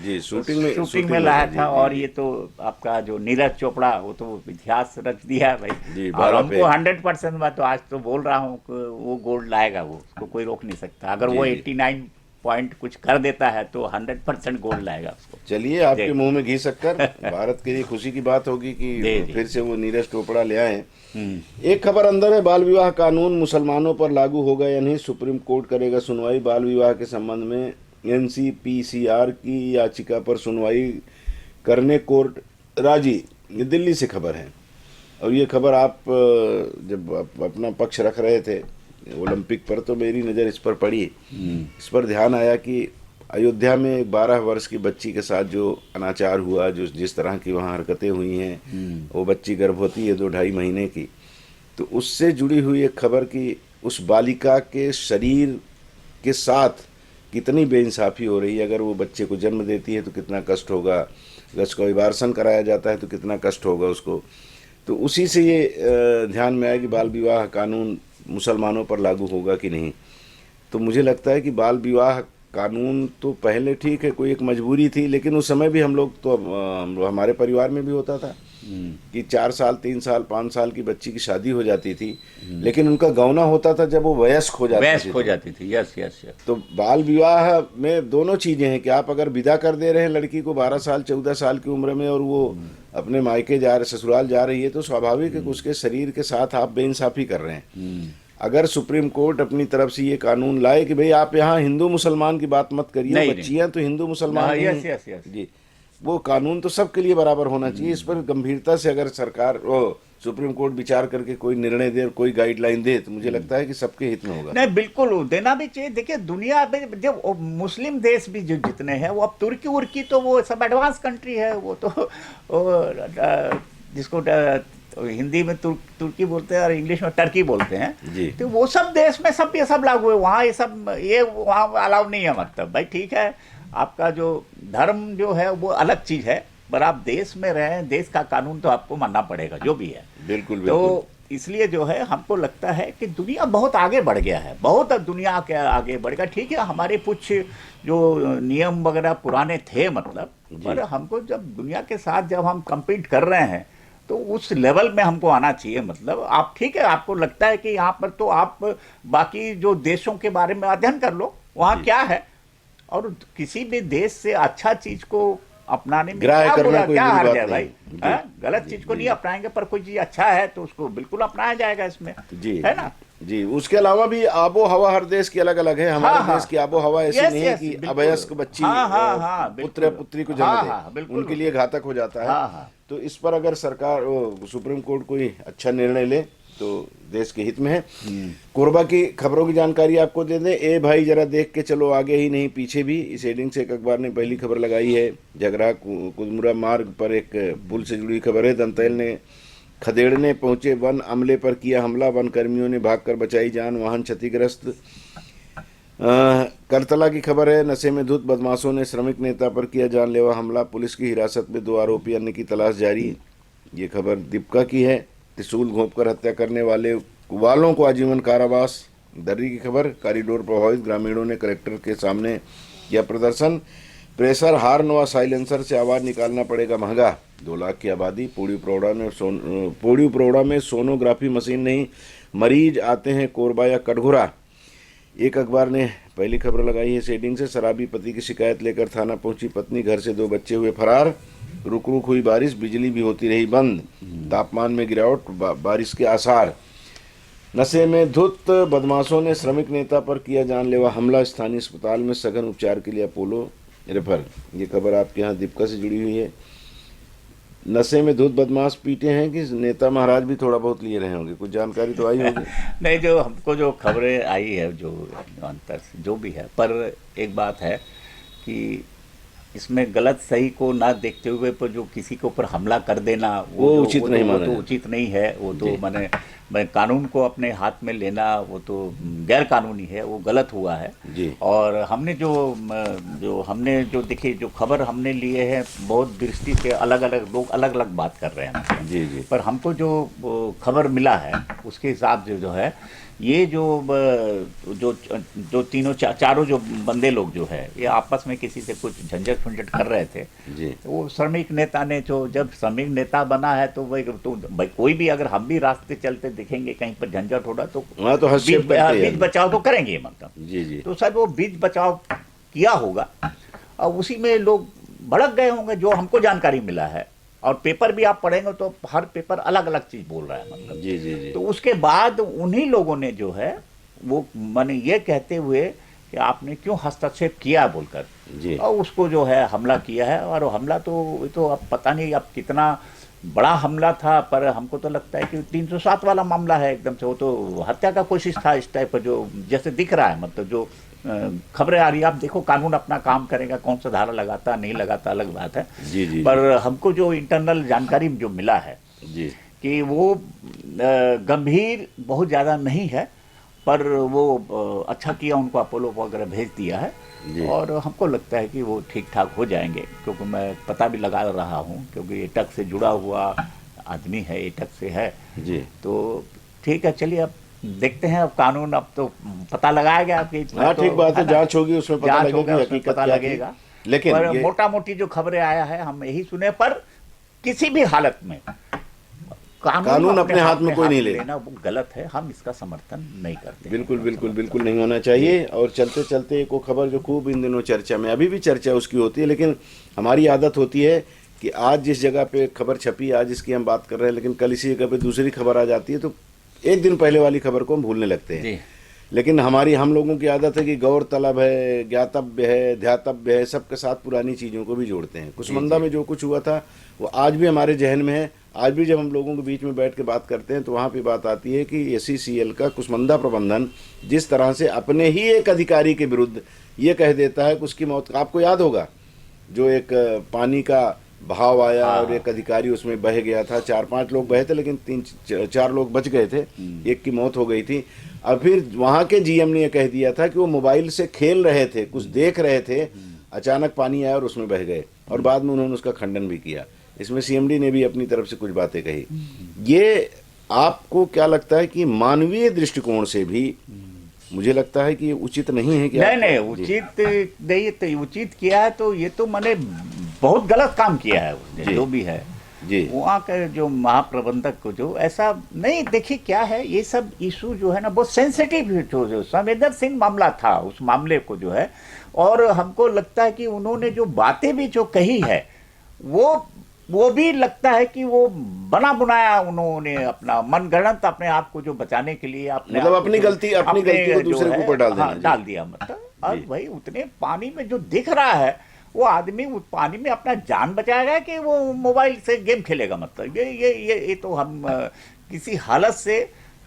जी, शूटिंग में लाया जी, था। जी, और जी। ये तो आपका जो नीरज चोपड़ा, वो तो इतिहास रच दिया है भाई। जी, और 12 हमको पे। 100% मैं तो आज तो बोल रहा हूँ कि वो गोल्ड लाएगा, वो उसको कोई रोक नहीं सकता। अगर जी, वो जी। 89 पॉइंट कुछ कर देता है तो 100% गोल्ड लाएगा उसको। चलिए, आपके जी। मुंह में घी शक्कर। भारत के लिए खुशी की बात होगी कि जी, जी। फिर से वो नीरज चोपड़ा ले आए। एक खबर अंदर है, बाल विवाह कानून मुसलमानों पर लागू होगा या नहीं, सुप्रीम कोर्ट करेगा सुनवाई। बाल विवाह के संबंध में एनसीपीसीआर की याचिका पर सुनवाई करने कोर्ट राजी, ये दिल्ली से खबर है। और ये खबर आप जब आप अपना पक्ष रख रहे थे ओलंपिक पर, तो मेरी नज़र इस पर पड़ी। इस पर ध्यान आया कि अयोध्या में एक 12 वर्ष की बच्ची के साथ जो अनाचार हुआ, जो जिस तरह की वहाँ हरकतें हुई हैं, वो बच्ची गर्भवती है 2-2.5 महीने की, तो उससे जुड़ी हुई एक खबर कि उस बालिका के शरीर के साथ कितनी बेइंसाफ़ी हो रही है। अगर वो बच्चे को जन्म देती है तो कितना कष्ट होगा, अगर उसका अभिवार्सन कराया जाता है तो कितना कष्ट होगा उसको। तो उसी से ये ध्यान में आया कि बाल विवाह कानून मुसलमानों पर लागू होगा कि नहीं। तो मुझे लगता है कि बाल विवाह कानून तो पहले ठीक है, कोई एक मजबूरी थी, लेकिन उस समय भी हम लोग तो हमारे परिवार में भी होता था कि 4 साल 3 साल 5 साल की बच्ची की शादी हो जाती थी, लेकिन उनका गौना होता था जब वो वयस्क हो जाती थी। Yes yes yes. तो बाल विवाह में दोनों चीज़ें हैं कि आप अगर विदा कर दे रहे हैं लड़की को 12 साल 14 साल की उम्र में, और वो अपने मायके ससुराल जा रही है, तो स्वाभाविक है कि उसके शरीर के साथ आप बेइंसाफ़ी कर रहे हैं। अगर सुप्रीम कोर्ट अपनी तरफ से ये कानून लाए कि भाई आप यहाँ हिंदू मुसलमान की बात मत करिए, बच्चियाँ तो हिंदू मुसलमान नहीं, यस यस यस जी, वो कानून तो सबके लिए बराबर होना चाहिए। इस पर गंभीरता से अगर सरकार सुप्रीम कोर्ट विचार करके कोई निर्णय दे और कोई गाइडलाइन दे, तो मुझे लगता है कि सबके हित में होगा। नहीं, बिल्कुल देना भी चाहिए। देखिए, दुनिया में जब मुस्लिम देश भी जो जितने हैं, वो अब तुर्की उर्की तो वो सब एडवांस कंट्री है, वो तो जिसको हिंदी में तुर्की बोलते हैं और इंग्लिश में टर्की बोलते हैं जी। तो वो सब देश में सब ये सब लागू है। वहाँ ये वहाँ अलाउ नहीं है। मतलब भाई ठीक है, आपका जो धर्म जो है वो अलग चीज़ है, पर आप देश में रहें, देश का कानून तो आपको मानना पड़ेगा जो भी है। बिल्कुल बिल्कुल। तो इसलिए जो है हमको लगता है कि दुनिया बहुत आगे बढ़ गया है, बहुत दुनिया के आगे बढ़ गया। ठीक है, हमारे कुछ जो नियम वगैरह पुराने थे, मतलब, पर हमको जब दुनिया के साथ जब हम compete कर रहे हैं तो उस लेवल में हमको आना चाहिए। मतलब आप ठीक है, आपको लगता है कि यहाँ पर तो आप बाकी जो देशों के बारे में अध्ययन कर लो, वहाँ क्या है, और किसी भी देश से अच्छा चीज को अपनाने में क्या हर्ज है भाई। गलत चीज को नहीं अपनाएंगे, पर कोई चीज अच्छा है तो उसको बिल्कुल अपनाया जाएगा इसमें, जी है ना। जी, उसके अलावा भी आबो हवा हर देश की अलग अलग है। हमारे देश की आबो हवा ऐसी नहीं है कि अवयस्क बच्ची पुत्र पुत्री को जन्म दे, उनके लिए घातक हो जाता है। तो इस पर अगर सरकार सुप्रीम कोर्ट कोई अच्छा निर्णय ले तो देश के हित में है। कोरबा की खबरों की जानकारी आपको दे दें। ए भाई जरा देख के चलो, आगे ही नहीं पीछे भी, इस हेडिंग से एक अखबार ने पहली खबर लगाई है। झगड़ा कुदमुरा मार्ग पर एक पुल से जुड़ी खबर है। दंतैल ने खदेड़ने पहुंचे वन अमले पर किया हमला, वन कर्मियों ने भागकर बचाई जान, वाहन क्षतिग्रस्त। करतला की खबर है। नशे में धुत बदमाशों ने श्रमिक नेता पर किया जानलेवा हमला, पुलिस की हिरासत में 2 आरोपी, अन्य की तलाश जारी। ये खबर दीपिका की है। त्रिशूल घोंपकर हत्या करने वालों को आजीवन कारावास। दर्री की खबर, कॉरिडोर प्रभावित ग्रामीणों ने कलेक्टर के सामने किया प्रदर्शन। प्रेशर हार्न व साइलेंसर से आवाज़ निकालना पड़ेगा महंगा। 2 लाख की आबादी। पोड़ी प्रोड़ा में सोनोग्राफी मशीन नहीं, मरीज आते हैं कोरबा या कटघोरा। एक अखबार ने पहली खबर लगाई है शेडिंग से। शराबी पति की शिकायत लेकर थाना पहुंची पत्नी, घर से 2 बच्चे हुए फरार। रुक रुक हुई बारिश, बिजली भी होती रही बंद। तापमान में गिरावट, बारिश के आसार। नशे में धुत बदमाशों ने श्रमिक नेता पर किया जानलेवा हमला, स्थानीय अस्पताल में सघन उपचार के लिए अपोलो रेफर। ये खबर आपके यहाँ दीपिका से जुड़ी हुई है। नशे में धुत बदमाश पीटे हैं कि नेता महाराज भी थोड़ा बहुत लिए रहे होंगे, कुछ जानकारी तो आई होगी। नहीं, जो हमको जो खबरें आई है, जो अंतर जो भी है, पर एक बात है कि इसमें गलत सही को ना देखते हुए पर जो किसी के ऊपर हमला कर देना वो उचित नहीं है। वो तो मैं कानून को अपने हाथ में लेना वो तो गैर कानूनी है, वो गलत हुआ है जी। और हमने जो देखिए जो खबर हमने लिए है, बहुत दृष्टि से अलग अलग लोग अलग अलग बात कर रहे हैं जी जी। पर हमको जो खबर मिला है उसके हिसाब से जो है, ये जो तीनों चारों जो बंदे लोग जो है, ये आपस में किसी से कुछ झंझट फंझट कर रहे थे जी। वो श्रमिक नेता ने जो, जब श्रमिक नेता बना है तो भाई कोई भी अगर हम भी रास्ते चलते दिखेंगे कहीं पर झंझट हो रहा तो बीच बचाव तो करेंगे, मतलब जी जी। तो शायद वो बीच बचाव किया होगा और उसी में लोग भड़क गए होंगे, जो हमको जानकारी मिला है। और पेपर भी आप पढ़ेंगे तो हर पेपर अलग अलग चीज बोल रहा है, मतलब जी जी जी। तो उसके बाद उन्हीं लोगों ने जो है वो माने ये कहते हुए कि आपने क्यों हस्तक्षेप किया बोलकर, और उसको जो है हमला किया है। और हमला तो अब पता नहीं अब कितना बड़ा हमला था, पर हमको तो लगता है कि 307 वाला मामला है एकदम से। वो तो हत्या का कोशिश था इस टाइप का, जो जैसे दिख रहा है, मतलब जो खबरें आ रही है। आप देखो कानून अपना काम करेगा, कौन सा धारा लगाता नहीं लगाता अलग बात है। जी जी पर हमको जो इंटरनल जानकारी जो मिला है जी कि वो गंभीर बहुत ज़्यादा नहीं है, पर वो अच्छा किया, उनको अपोलो वगैरह भेज दिया है। जी। और हमको लगता है कि वो ठीक ठाक हो जाएंगे, क्योंकि मैं पता भी लगा रहा हूँ, क्योंकि एटक से जुड़ा हुआ आदमी है, एटक से है। जी। तो ठीक है, चलिए अब देखते हैं। अब कानून अब तो पता लगाया गया कि हाँ तो ठीक बात है, ना, जांच होगी, उसमें पता जांच लगेगी होगा, उसमें हकीकत पता क्या थी। लगेगा। लेकिन पर ये मोटा मोटी जो खबरें आया है हम यही सुने, पर किसी भी हालत में कानून अपने हाथ में कोई नहीं लेगा। लेना वो गलत है, हम इसका समर्थन नहीं करते। बिल्कुल बिल्कुल बिल्कुल नहीं होना चाहिए। और चलते चलते एक वो खबर जो खूब इन दिनों चर्चा में, अभी भी चर्चा उसकी होती है, लेकिन हमारी आदत होती है कि आज जिस जगह पे खबर छपी, आज इसकी हम बात कर रहे हैं, लेकिन कल इसी जगह पे दूसरी खबर आ जाती है, तो एक दिन पहले वाली खबर को हम भूलने लगते हैं। जी। लेकिन हम लोगों की आदत है कि गौर तलब है, ज्ञातव्य है, ध्यातव्य है, सबके साथ पुरानी चीज़ों को भी जोड़ते हैं। कुसमुंदा में जो कुछ हुआ था वो आज भी हमारे जहन में है। आज भी जब हम लोगों के बीच में बैठ के बात करते हैं तो वहाँ पे बात आती है कि SCCL का कुसमुंदा प्रबंधन जिस तरह से अपने ही एक अधिकारी के विरुद्ध ये कह देता है कि उसकी मौत, आपको याद होगा जो एक पानी का बहाव आया और एक अधिकारी उसमें बह गया था, 4-5 लोग बहे थे, लेकिन 3-4 लोग बच गए थे, एक की मौत हो गई थी। अब फिर वहाँ के GM ने यह कह दिया था कि वो मोबाइल से खेल रहे थे, कुछ देख रहे थे, अचानक पानी आया और उसमें बह गए, और बाद में उन्होंने उसका खंडन भी किया। इसमें CMD ने भी अपनी तरफ से कुछ बातें कही। ये आपको क्या लगता है कि मानवीय दृष्टिकोण से भी मुझे लगता है कि ये उचित नहीं है कि नहीं उचित नहीं, तो उचित किया है तो ये तो मैंने बहुत गलत काम किया है उसने, जो भी है जी वहाँ के जो महाप्रबंधक को, जो ऐसा नहीं। देखिए क्या है, ये सब इशू जो है ना बहुत सेंसिटिव, जो संवेदनशील मामला था, उस मामले को जो है। और हमको लगता है कि उन्होंने जो बातें भी जो कही है वो भी लगता है कि वो बना बुनाया, उन्होंने अपना मनगढ़ंत अपने आप को जो बचाने के लिए मतलब अपनी गलती को दूसरे के ऊपर डाल देना। डाल दिया मतलब। और भाई उतने पानी में जो दिख रहा है, वो आदमी उस पानी में अपना जान बचाएगा कि वो मोबाइल से गेम खेलेगा? मतलब ये तो हम किसी हालत से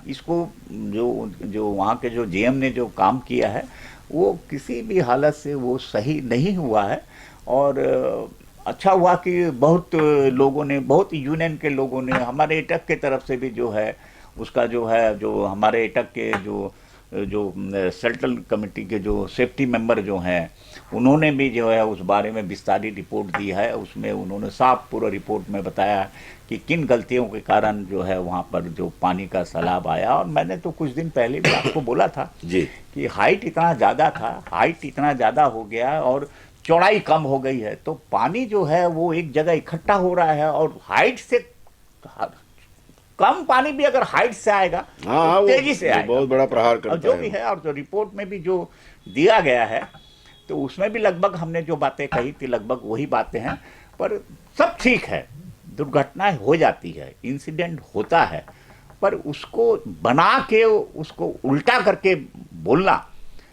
इसको, जो वहाँ के जो GM ने जो काम किया है, वो किसी भी हालत से वो सही नहीं हुआ है। और अच्छा हुआ कि बहुत लोगों ने, बहुत यूनियन के लोगों ने, हमारे एटक के तरफ से भी जो है उसका जो है, जो हमारे एटक के जो सेंट्रल कमेटी के जो सेफ्टी मेंबर जो हैं, उन्होंने भी जो है उस बारे में विस्तारित रिपोर्ट दी है। उसमें उन्होंने साफ पूरा रिपोर्ट में बताया कि किन गलतियों के कारण जो है वहाँ पर जो पानी का सैलाब आया। और मैंने तो कुछ दिन पहले भी आपको बोला था जी कि हाइट इतना ज़्यादा था, हाइट इतना ज़्यादा हो गया और चौड़ाई कम हो गई है, तो पानी जो है वो एक जगह इकट्ठा हो रहा है। और हाइट से कम पानी भी अगर हाइट से आएगा तो तेजी से आएगा, बहुत बड़ा प्रहार करता है। और जो भी है, और जो रिपोर्ट में भी जो दिया गया है, तो उसमें भी लगभग हमने जो बातें कही थी लगभग वही बातें हैं। पर सब ठीक है, दुर्घटनाएं हो जाती है, इंसिडेंट होता है, पर उसको बना के उसको उल्टा करके बोलना,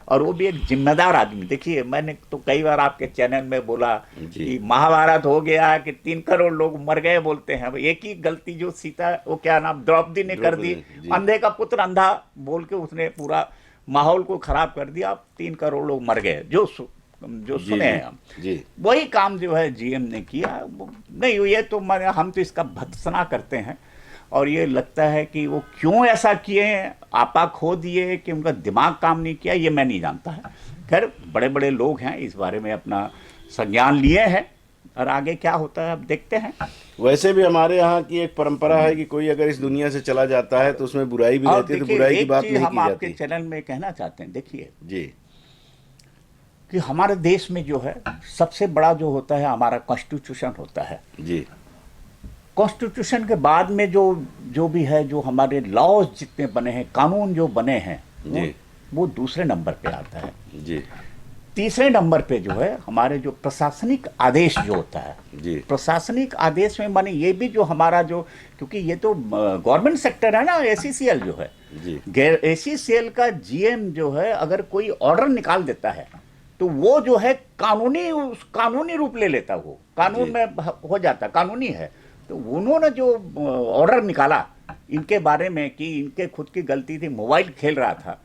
और वो भी एक जिम्मेदार आदमी। देखिए मैंने तो कई बार आपके चैनल में बोला कि महाभारत हो गया कि 3 करोड़ लोग मर गए बोलते हैं। एक ही गलती जो सीता, वो क्या नाम, द्रौपदी ने कर दी, अंधे का पुत्र अंधा बोल के उसने पूरा माहौल को खराब कर दिया, 3 करोड़ लोग मर गए, जो सुने हैं हम। वही काम जो है GM ने किया। नहीं ये तो हम तो इसका भत्सना करते हैं, और ये लगता है कि वो क्यों ऐसा किए, आपा खो दिए कि उनका दिमाग काम नहीं किया, ये मैं नहीं जानता है। खैर बड़े बड़े लोग हैं, इस बारे में अपना संज्ञान लिए हैं, और आगे क्या होता है अब देखते हैं। वैसे भी हमारे यहाँ की एक परंपरा है कि कोई अगर इस दुनिया से चला जाता है तो उसमें बुराई भी रहती है, तो बुराई की बात नहीं की जाती। हम आपके चैनल में कहना चाहते हैं, देखिए जी, कि हमारे देश में जो है सबसे बड़ा जो होता है हमारा कॉन्स्टिट्यूशन होता है जी। कॉन्स्टिट्यूशन के बाद में जो भी है, जो हमारे लॉज जितने बने हैं, कानून जो बने हैं, वो दूसरे नंबर पे आता है जी। तीसरे नंबर पे जो है हमारे जो प्रशासनिक आदेश जो होता है जी। प्रशासनिक आदेश में माने ये भी जो हमारा जो, क्योंकि ये तो गवर्नमेंट सेक्टर है ना, SCCL जो है, SCCL का GM जो है अगर कोई ऑर्डर निकाल देता है तो वो जो है कानूनी रूप ले लेता, वो कानून में हो जाता, कानूनी है। तो उन्होंने जो ऑर्डर निकाला इनके बारे में कि इनके खुद की गलती थी, मोबाइल खेल रहा था,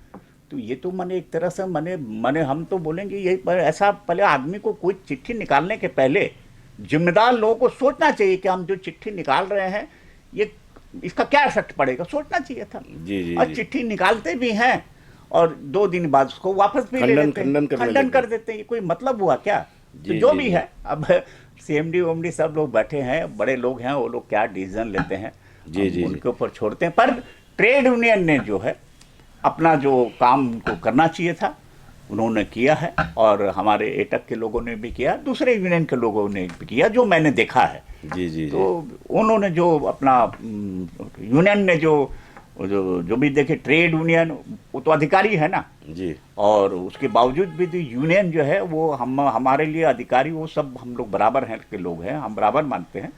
तो ये तो मैंने एक तरह से मैंने हम तो बोलेंगे ये ऐसा पहले आदमी को कोई चिट्ठी निकालने के पहले जिम्मेदार लोगों को सोचना चाहिए कि हम जो चिट्ठी निकाल रहे हैं ये इसका क्या इफेक्ट पड़ेगा, सोचना चाहिए था। जी और चिट्ठी निकालते भी हैं और 2 दिन बाद उसको वापस भी ले लेते हैं, खंडन कर देते हैं। ये कोई मतलब हुआ क्या? तो जो भी है, अब सीएमडी ओमडी सब लोग बैठे हैं, बड़े लोग हैं, वो लोग क्या डिसीजन लेते हैं उनके ऊपर छोड़ते हैं। पर ट्रेड यूनियन ने जो है अपना जो काम को करना चाहिए था उन्होंने किया है, और हमारे एटक के लोगों ने भी किया, दूसरे यूनियन के लोगों ने भी किया, जो मैंने देखा है। तो उन्होंने जो अपना यूनियन ने जो भी देखे, ट्रेड यूनियन वो तो अधिकारी है ना जी, और उसके बावजूद भी जो यूनियन जो है वो हमारे लिए अधिकारी, वो सब हम लोग बराबर हैं के लोग हैं, हम बराबर मानते हैं।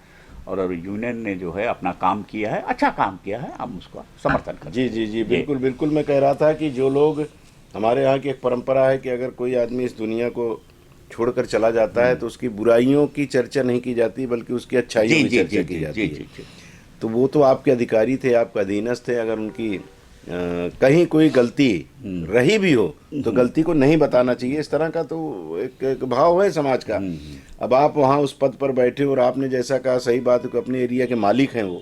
और यूनियन ने जो है अपना काम किया है, अच्छा काम किया है, हम उसका समर्थन करते हैं। जी, बिल्कुल बिल्कुल। मैं कह रहा था कि जो लोग, हमारे यहाँ की एक परंपरा है कि अगर कोई आदमी इस दुनिया को छोड़कर चला जाता है तो उसकी बुराइयों की चर्चा नहीं की जाती बल्कि उसकी अच्छाइयों की चर्चा की जाती है। तो वो तो आपके अधिकारी थे, आपके अधीनस्थ थे, अगर उनकी कहीं कोई गलती रही भी हो तो गलती को नहीं बताना चाहिए, इस तरह का तो एक भाव है समाज का। अब आप वहाँ उस पद पर बैठे और आपने जैसा कहा, सही बात है कि अपने एरिया के मालिक हैं वो,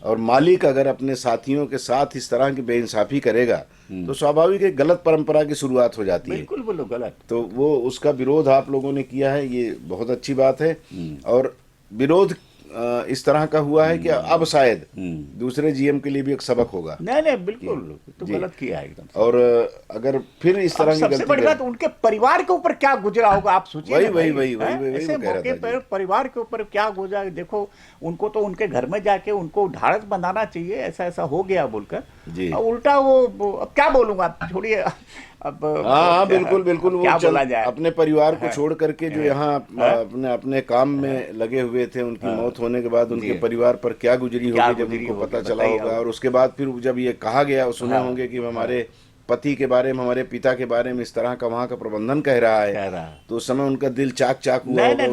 और मालिक अगर अपने साथियों के साथ इस तरह की बेइंसाफी करेगा तो स्वाभाविक एक गलत परंपरा की शुरुआत हो जाती है। बिल्कुल बोलो गलत। तो वो उसका विरोध आप लोगों ने किया है, ये बहुत अच्छी बात है। और विरोध इस तरह का हुआ है कि अब शायद दूसरे जीएम के लिए भी एक सबक होगा। नहीं बिल्कुल तो गलत किया है एकदम। और अगर फिर इस तरह की सबसे बड़ी बात उनके परिवार के ऊपर क्या गुजरा होगा, आप सोचिए। वही ऐसे मौके पर परिवार के ऊपर क्या गुजरा। देखो, उनको तो उनके घर में जाके उनको ढाढ़स बंधाना चाहिए, ऐसा ऐसा हो गया बोलकर। उल्टा वो अब क्या बोलूंगा, छोड़िए अब। हाँ बिल्कुल बिल्कुल। वो क्या बोला जाए, अपने परिवार को छोड़ करके जो यहाँ अपने काम में लगे हुए थे, उनकी मौत होने के बाद उनके परिवार पर क्या गुजरी होगी जब उनको पता चला होगा। और उसके बाद फिर जब ये कहा गया, सुने होंगे कि हमारे पति के बारे में, हमारे पिता के बारे में इस तरह का वहाँ का प्रबंधन कह रहा है, तो उस समय उनका दिल चाक चाक हुआ होगा।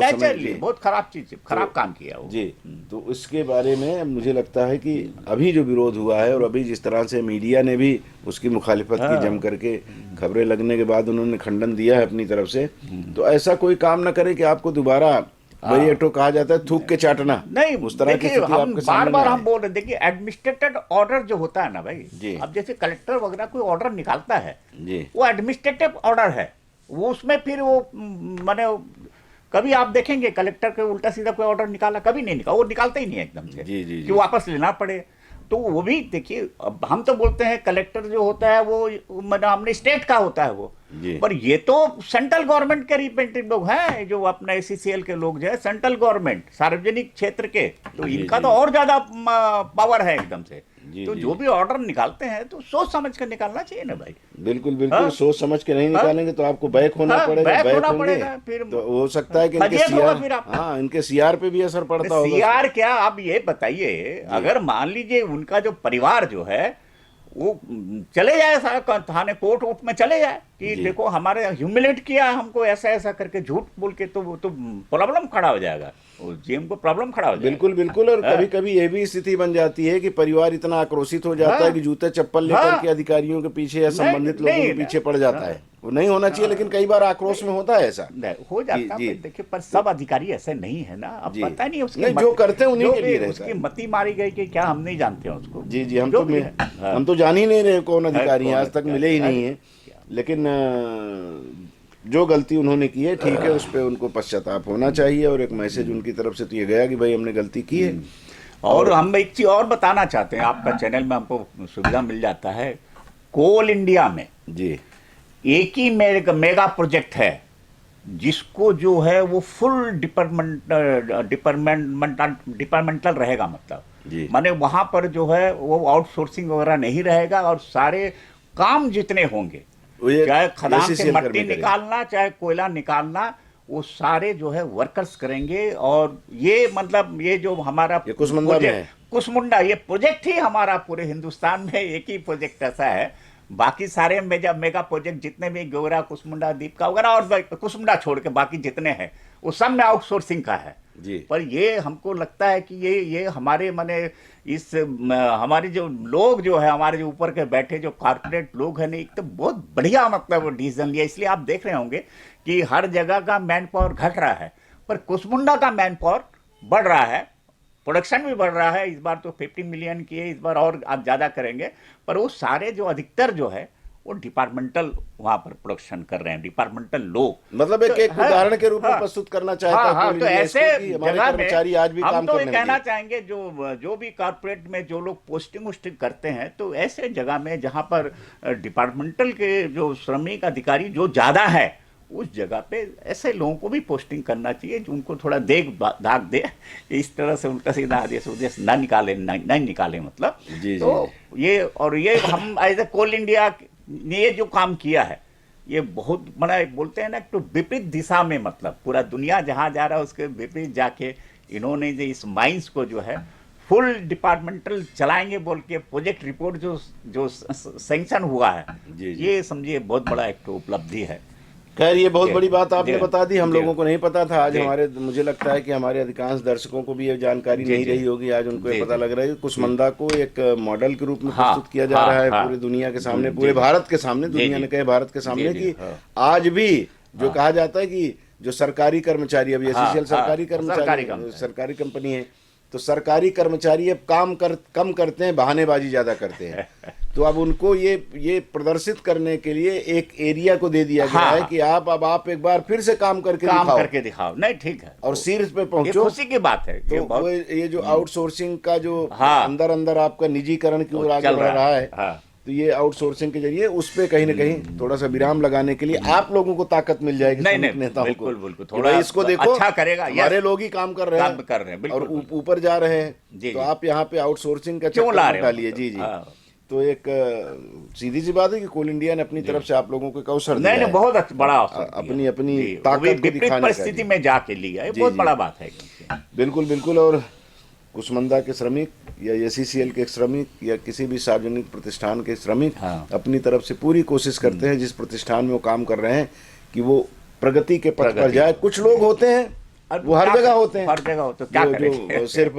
बहुत खराब चीज, खराब काम किया वो। जी, तो इसके बारे में मुझे लगता है कि अभी जो विरोध हुआ है और अभी जिस तरह से मीडिया ने भी उसकी मुखालिफत की जम करके, खबरें लगने के बाद उन्होंने खंडन दिया है अपनी तरफ से, तो ऐसा कोई काम न करे कि आपको दोबारा वही एक तो कहा जाता है थूक के चाटना। नहीं, उस तरह की स्थिति आपके सामने बार हम बोल रहे, देखिए एडमिनिस्ट्रेटेड ऑर्डर जो होता है ना भाई, अब जैसे कलेक्टर वगैरह कोई ऑर्डर निकालता है जी, वो एडमिनिस्ट्रेटिव ऑर्डर है, वो उसमें फिर वो माने कभी आप देखेंगे कलेक्टर के उल्टा सीधा कोई ऑर्डर निकाला, कभी नहीं निकाला, वो निकालते ही नहीं एकदम से कि वापस लेना पड़े। तो वो भी देखिए, अब हम तो बोलते हैं कलेक्टर जो होता है वो हमने स्टेट का होता है वो, पर ये तो सेंट्रल गवर्नमेंट के रिप्रेजेंटेटिव लोग हैं, जो अपना एसीसीएल के लोग जो है, सेंट्रल गवर्नमेंट सार्वजनिक क्षेत्र के, तो इनका तो और ज्यादा पावर है एकदम से। तो जो भी ऑर्डर निकालते हैं तो सोच समझ कर निकालना चाहिए ना भाई। बिल्कुल बिल्कुल। सोच समझ के नहीं निकालेंगे तो आपको बैक होना पड़ेगा, बैक होना पड़ेगा। फिर तो हो सकता है कि इनके सीआर, इनके सीआर पे भी असर पड़ता होगा। सीआर क्या, आप ये बताइए, अगर मान लीजिए उनका जो परिवार जो है वो चले जाए थाने कोर्ट वोट में चले जाए कि देखो हमारे ह्यूमिलेट किया हमको ऐसा ऐसा करके, झूठ बोल के, तो वो तो प्रॉब्लम खड़ा हो जाएगा, जीएम को प्रॉब्लम खड़ा हो जाएगा। बिल्कुल बिल्कुल। और कभी कभी ये भी स्थिति बन जाती है कि परिवार इतना आक्रोशित हो जाता है कि जूते चप्पल लेकर के अधिकारियों के पीछे या संबंधित लोगों के पीछे पड़ जाता है। वो नहीं होना चाहिए, लेकिन कई बार आक्रोश में होता है ऐसा, हो जाता है। देखिए, पर सब अधिकारी ऐसे नहीं है ना, अब पता नहीं उसके जो करते हैं उन्हीं के लिए उसकी मती मारी गई कि क्या, हम नहीं जानते हैं उसको। जी, हम तो जान ही नहीं रहे कौन अधिकारी आज तक मिले ही नहीं है। लेकिन जो गलती उन्होंने की है, ठीक है, उस पर उनको पश्चाताप होना चाहिए, और एक मैसेज उनकी तरफ से तो ये गया कि भाई हमने गलती की है। और हम एक चीज और बताना चाहते हैं, आपका चैनल में हमको सुविधा मिल जाता है, कोल इंडिया में जी एक ही मेगा प्रोजेक्ट है जिसको जो है वो फुल डिपार्टमेंटल रहेगा, मतलब माने वहां पर जो है वो आउटसोर्सिंग वगैरह नहीं रहेगा, और सारे काम जितने होंगे, चाहे खदान से मट्टी निकालना, चाहे कोयला निकालना, वो सारे जो है वर्कर्स करेंगे। और ये मतलब ये जो हमारा कुसमुंडा ये प्रोजेक्ट ही हमारा पूरे हिंदुस्तान में एक ही प्रोजेक्ट ऐसा है, बाकी सारे मेगा प्रोजेक्ट जितने भी गोरा कुसमुंडा दीप का वगैरह और कुसमुंडा छोड़ के बाकी जितने हैं वो सब में आउटसोर्सिंग का है। जी। पर ये हमको लगता है कि ये हमारे माने इस हमारे जो लोग जो है, हमारे जो ऊपर के बैठे जो कॉर्पोरेट लोग हैं, एक तो बहुत बढ़िया मतलब वो डिसीजन लिया। इसलिए आप देख रहे होंगे कि हर जगह का मैन पावर घट रहा है, पर कुसमुंडा का मैन पावर बढ़ रहा है, प्रोडक्शन भी बढ़ रहा है। इस बार तो 50 मिलियन की है, इस बार और आप ज़्यादा करेंगे। पर वो सारे जो अधिकतर जो है वो डिपार्टमेंटल वहाँ पर प्रोडक्शन कर रहे हैं, डिपार्टमेंटल लोग। मतलब एक हाँ, उदाहरण के रूप में हाँ, प्रस्तुत करना चाहता हाँ, है हाँ, कोल तो इंडिया ऐसे इसको कि हमारे जगह कर्मचारी आज भी में हम काम तो ये करने कहना लगे। चाहेंगे जो भी कॉर्पोरेट में जो लोग पोस्टिंग वोस्टिंग करते हैं, तो ऐसे जगह में जहाँ पर डिपार्टमेंटल के जो श्रमिक अधिकारी जो ज़्यादा है, उस जगह पे ऐसे लोगों को भी पोस्टिंग करना चाहिए, जो उनको थोड़ा देख दाग दे, इस तरह से उनका सीधा आदेश उद्देश्य ना निकाले, नहीं निकाले मतलब। जी, तो ये और ये हम एज ए कोल इंडिया ने ये जो काम किया है, ये बहुत बड़ा बोलते हैं ना, तो विपरीत दिशा में, मतलब पूरा दुनिया जहाँ जा रहा है उसके विपरीत जाके इन्होंने जो इस माइंस को जो है फुल डिपार्टमेंटल चलाएंगे बोल के प्रोजेक्ट रिपोर्ट जो सैंक्शन हुआ है, जी, जी। ये समझिए बहुत बड़ा एक तो उपलब्धि है। खैर ये बहुत जी, बड़ी बात आपने जी, बता दी, हम जी, लोगों को नहीं पता था। आज जी, हमारे मुझे लगता है कि हमारे अधिकांश दर्शकों को भी ये जानकारी जी, नहीं जी, रही होगी, आज उनको ये जी, पता जी, लग रहा है कि कुसमुंडा को एक मॉडल के रूप में हाँ, प्रस्तुत किया जा हाँ, रहा है हाँ, पूरी दुनिया के सामने, जी, पूरे जी, भारत के सामने, जी, दुनिया जी, ने कहे भारत के सामने जी, कि हाँ, आज भी जो हाँ, कहा जाता है कि जो सरकारी कर्मचारी, अभी हाँ, एससीसीएल सरकारी हाँ, सरकारी कर्मचारी, कर्मचारी। सरकारी कंपनी है, तो सरकारी कर्मचारी अब कम करते हैं, बहानेबाजी ज्यादा करते हैं। तो अब उनको ये प्रदर्शित करने के लिए एक एरिया को दे दिया गया हाँ, है कि आप एक बार फिर से काम करके काम दिखाओ करके दिखाओ। नहीं, ठीक है, और शीर्ष पे ये पहुंचो। खुशी की बात है। ये तो बहुत वो ये जो आउटसोर्सिंग का जो हाँ, अंदर अंदर आपका निजीकरण की ओर आगे चल बढ़ रहा है, हाँ, तो ये आउटसोर्सिंग के जरिए उस पे कहीं ना कहीं थोड़ा सा विराम लगाने के लिए आप लोगों को ताकत मिल जाएगी, नहीं, श्रमिक नहीं, नेताओं को, बिल्कुल, बिल्कुल, कि थोड़ा भाई इसको देखो, अच्छा करेगा, हमारे यस, लोग ही काम कर रहे काम हैं कर रहे हैं, बिल्कुल, और बिल्कुल। ऊपर जा रहे हैं, जी, तो जी। आप यहाँ पे आउटसोर्सिंग का क्यों चक्कर ला मत रहे हो डालिए। मतलब? जी जी। हाँ, तो एक सीधी सी बात है कि कोल इंडिया ने अपनी तरफ से आप लोगों को एक अवसर नहीं, दिया नहीं, है, बहुत बड़ा अवसर दिया अपनी है। अपनी जी, वो भी ताकत को विपरीत दिखाने का परिस्थिति दिया। में जाके लिया, ये जी, बहुत जी। बड़ा बात है क्योंकि बिल्कुल बिल्कुल। और कुसमुंडा के श्रमिक या एससीसीएल के श्रमिक या किसी भी सार्वजनिक प्रतिष्ठान के श्रमिक हाँ, अपनी तरफ से पूरी कोशिश करते हैं जिस प्रतिष्ठान में वो काम कर रहे हैं कि वो प्रगति के पथ पर प्रगति जाए। पर। कुछ लोग होते हैं वो हर क्या जगह करें? होते हैं, हर जगह हो तो क्या जो करें? सिर्फ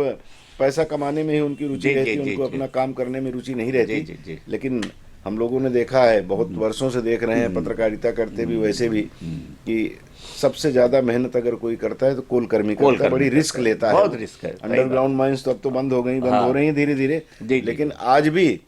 पैसा कमाने में ही उनकी रुचि जी, रहती जी, है, जी, उनको जी। अपना काम करने में रुचि नहीं जी, रहती। जी, जी। लेकिन हम लोगों ने देखा है, बहुत वर्षों से देख रहे हैं, पत्रकारिता करते भी वैसे भी, कि सबसे ज्यादा मेहनत अगर कोई करता है तो कोल कर्मी करता है, बड़ी रिस्क लेता है। बहुत रिस्क है, सही अंडरग्राउंड माइंस तो अब तो बंद हो गई, बंद हाँ। हो रही हैं धीरे धीरे, जी, जी। लेकिन आज भी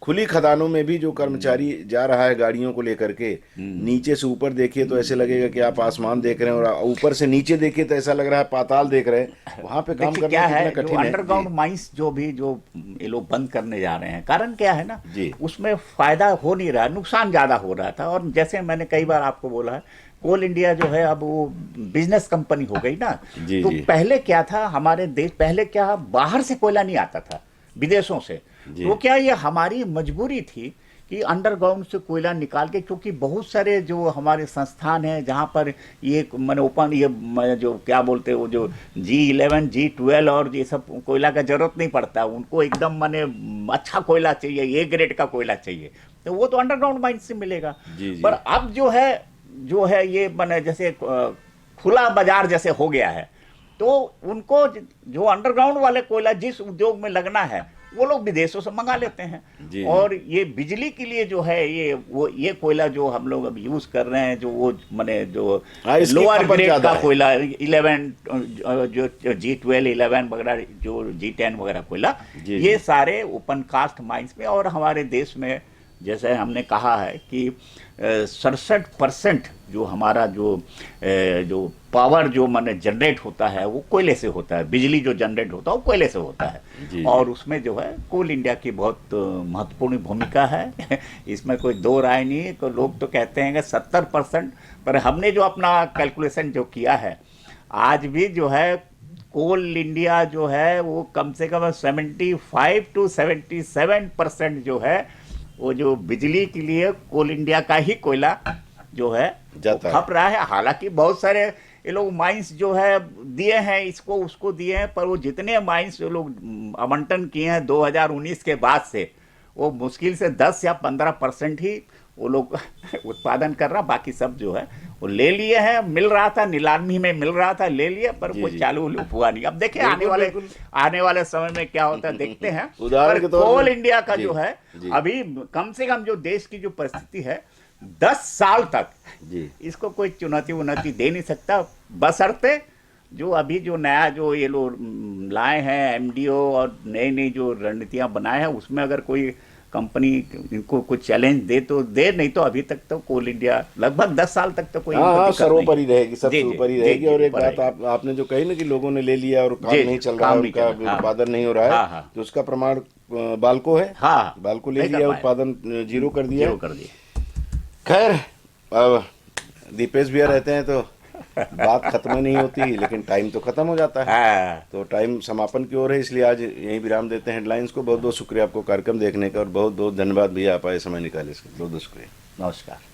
खुली खदानों में भी जो कर्मचारी जा रहा है गाड़ियों को लेकर के, नीचे से ऊपर देखिए तो ऐसे लगेगा कि आप आसमान देख रहे हैं, और ऊपर से नीचे देखिए तो ऐसा लग रहा है पाताल देख रहे हैं। वहां पे काम देखिए करना क्या है, कितना जो कठिन है। अंडरग्राउंड माइंस जो ये लोग बंद करने जा रहे हैं, कारण क्या है ना, जी। उसमें फायदा हो नहीं रहा, नुकसान ज्यादा हो रहा था। और जैसे मैंने कई बार आपको बोला है, कोल इंडिया जो है अब वो बिजनेस कंपनी हो गई ना। जी, तो जी। पहले क्या था, हमारे देश पहले क्या, बाहर से कोयला नहीं आता था, विदेशों से। जी। तो क्या ये हमारी मजबूरी थी कि अंडरग्राउंड से कोयला निकाल के, क्योंकि बहुत सारे जो हमारे संस्थान हैं जहाँ पर ये मैंने ओपन ये जो क्या बोलते हैं, वो जो G11 G12 और ये सब कोयला का जरूरत नहीं पड़ता, उनको एकदम माने अच्छा कोयला चाहिए, ये ग्रेड का कोयला चाहिए, तो वो तो अंडरग्राउंड माइन से मिलेगा। जी, जी। पर अब जो है ये माने जैसे खुला बाजार जैसे हो गया है, तो उनको जो अंडरग्राउंड वाले कोयला जिस उद्योग में लगना है वो लोग विदेशों से मंगा लेते हैं। जी, और ये बिजली के लिए जो है ये कोयला जो हम लोग अब यूज कर रहे हैं, जो वो माने जो हाँ, इसकी लोअर खपत ग्रेड ज्यादा का है। कोयला 11 जो G12 11 वगैरह, जो G10 वगैरह कोयला, जी, ये जी। सारे ओपन कास्ट माइंस में, और हमारे देश में जैसे हमने कहा है कि 67% जो हमारा जो पावर जो माने जनरेट होता है वो कोयले से होता है, बिजली जो जनरेट होता है वो कोयले से होता है। जी। और उसमें जो है कोल इंडिया की बहुत महत्वपूर्ण भूमिका है इसमें कोई दो राय नहीं है। तो लोग तो कहते हैं कि 70%, पर हमने जो अपना कैलकुलेशन जो किया है, आज भी जो है कोल इंडिया जो है वो कम से कम 75 to 77% जो है वो जो बिजली के लिए कोल इंडिया का ही कोयला जो है जाता है। खप रहा है। हालांकि बहुत सारे ये लोग माइंस जो है दिए हैं, इसको उसको दिए हैं, पर वो जितने माइंस जो लोग आवंटन किए हैं 2019 के बाद से, वो मुश्किल से 10 या 15% ही वो लोग उत्पादन कर रहा, बाकी सब जो है वो ले लिए हैं, मिल रहा था नीलामी में, मिल रहा था, ले लिया, पर जी, वो जी। चालू हुआ नहीं। अब देखिए बिल्कुल। आने वाले समय में क्या होता है देखते हैं। उदाहरण पर के तौर कोल पर इंडिया का जी, जो है जी। अभी कम से कम जो देश की जो परिस्थिति है 10 साल तक जी इसको कोई चुनौती उनौती दे नहीं सकता, बशर्ते जो अभी जो नया जो ये लोग लाए हैं एमडीओ और नई नई जो रणनीतियां बनाए हैं, उसमें अगर कोई कंपनी इनको कुछ चैलेंज दे तो दे, नहीं तो अभी तक तो कोल इंडिया लगभग 10 साल तक तो कोई हाँ इनको हाँ, दिक्कत नहीं। सर्वोपरि रहेगी, सबसे जी, जी, ऊपर ही जी, रहेगी। जी, और एक ऊपर बात रहेगी। आपने जो कही ना कि लोगों ने ले लिया और काम जी, नहीं जी, चल रहा काम है, नहीं उनका चल रहा, हाँ। उत्पादन नहीं हो रहा है, हाँ, हाँ। तो उसका प्रमाण बाल्को है। हाँ, बाल्को ले नहीं कर लिया, पाए। उत्पादन जीरो कर दिया। जीरो कर दिए। खैर, अब दीपेश भैया रहते हैं तो बात खत्म नहीं होती, लेकिन टाइम तो खत्म हो जाता है। हाँ। तो टाइम समापन की ओर है, इसलिए आज यहीं विराम देते हैं हेडलाइंस को। बहुत बहुत शुक्रिया आपको कार्यक्रम देखने का, और बहुत बहुत धन्यवाद भैया, आप आए, समय निकाले इसके, बहुत बहुत शुक्रिया। नमस्कार।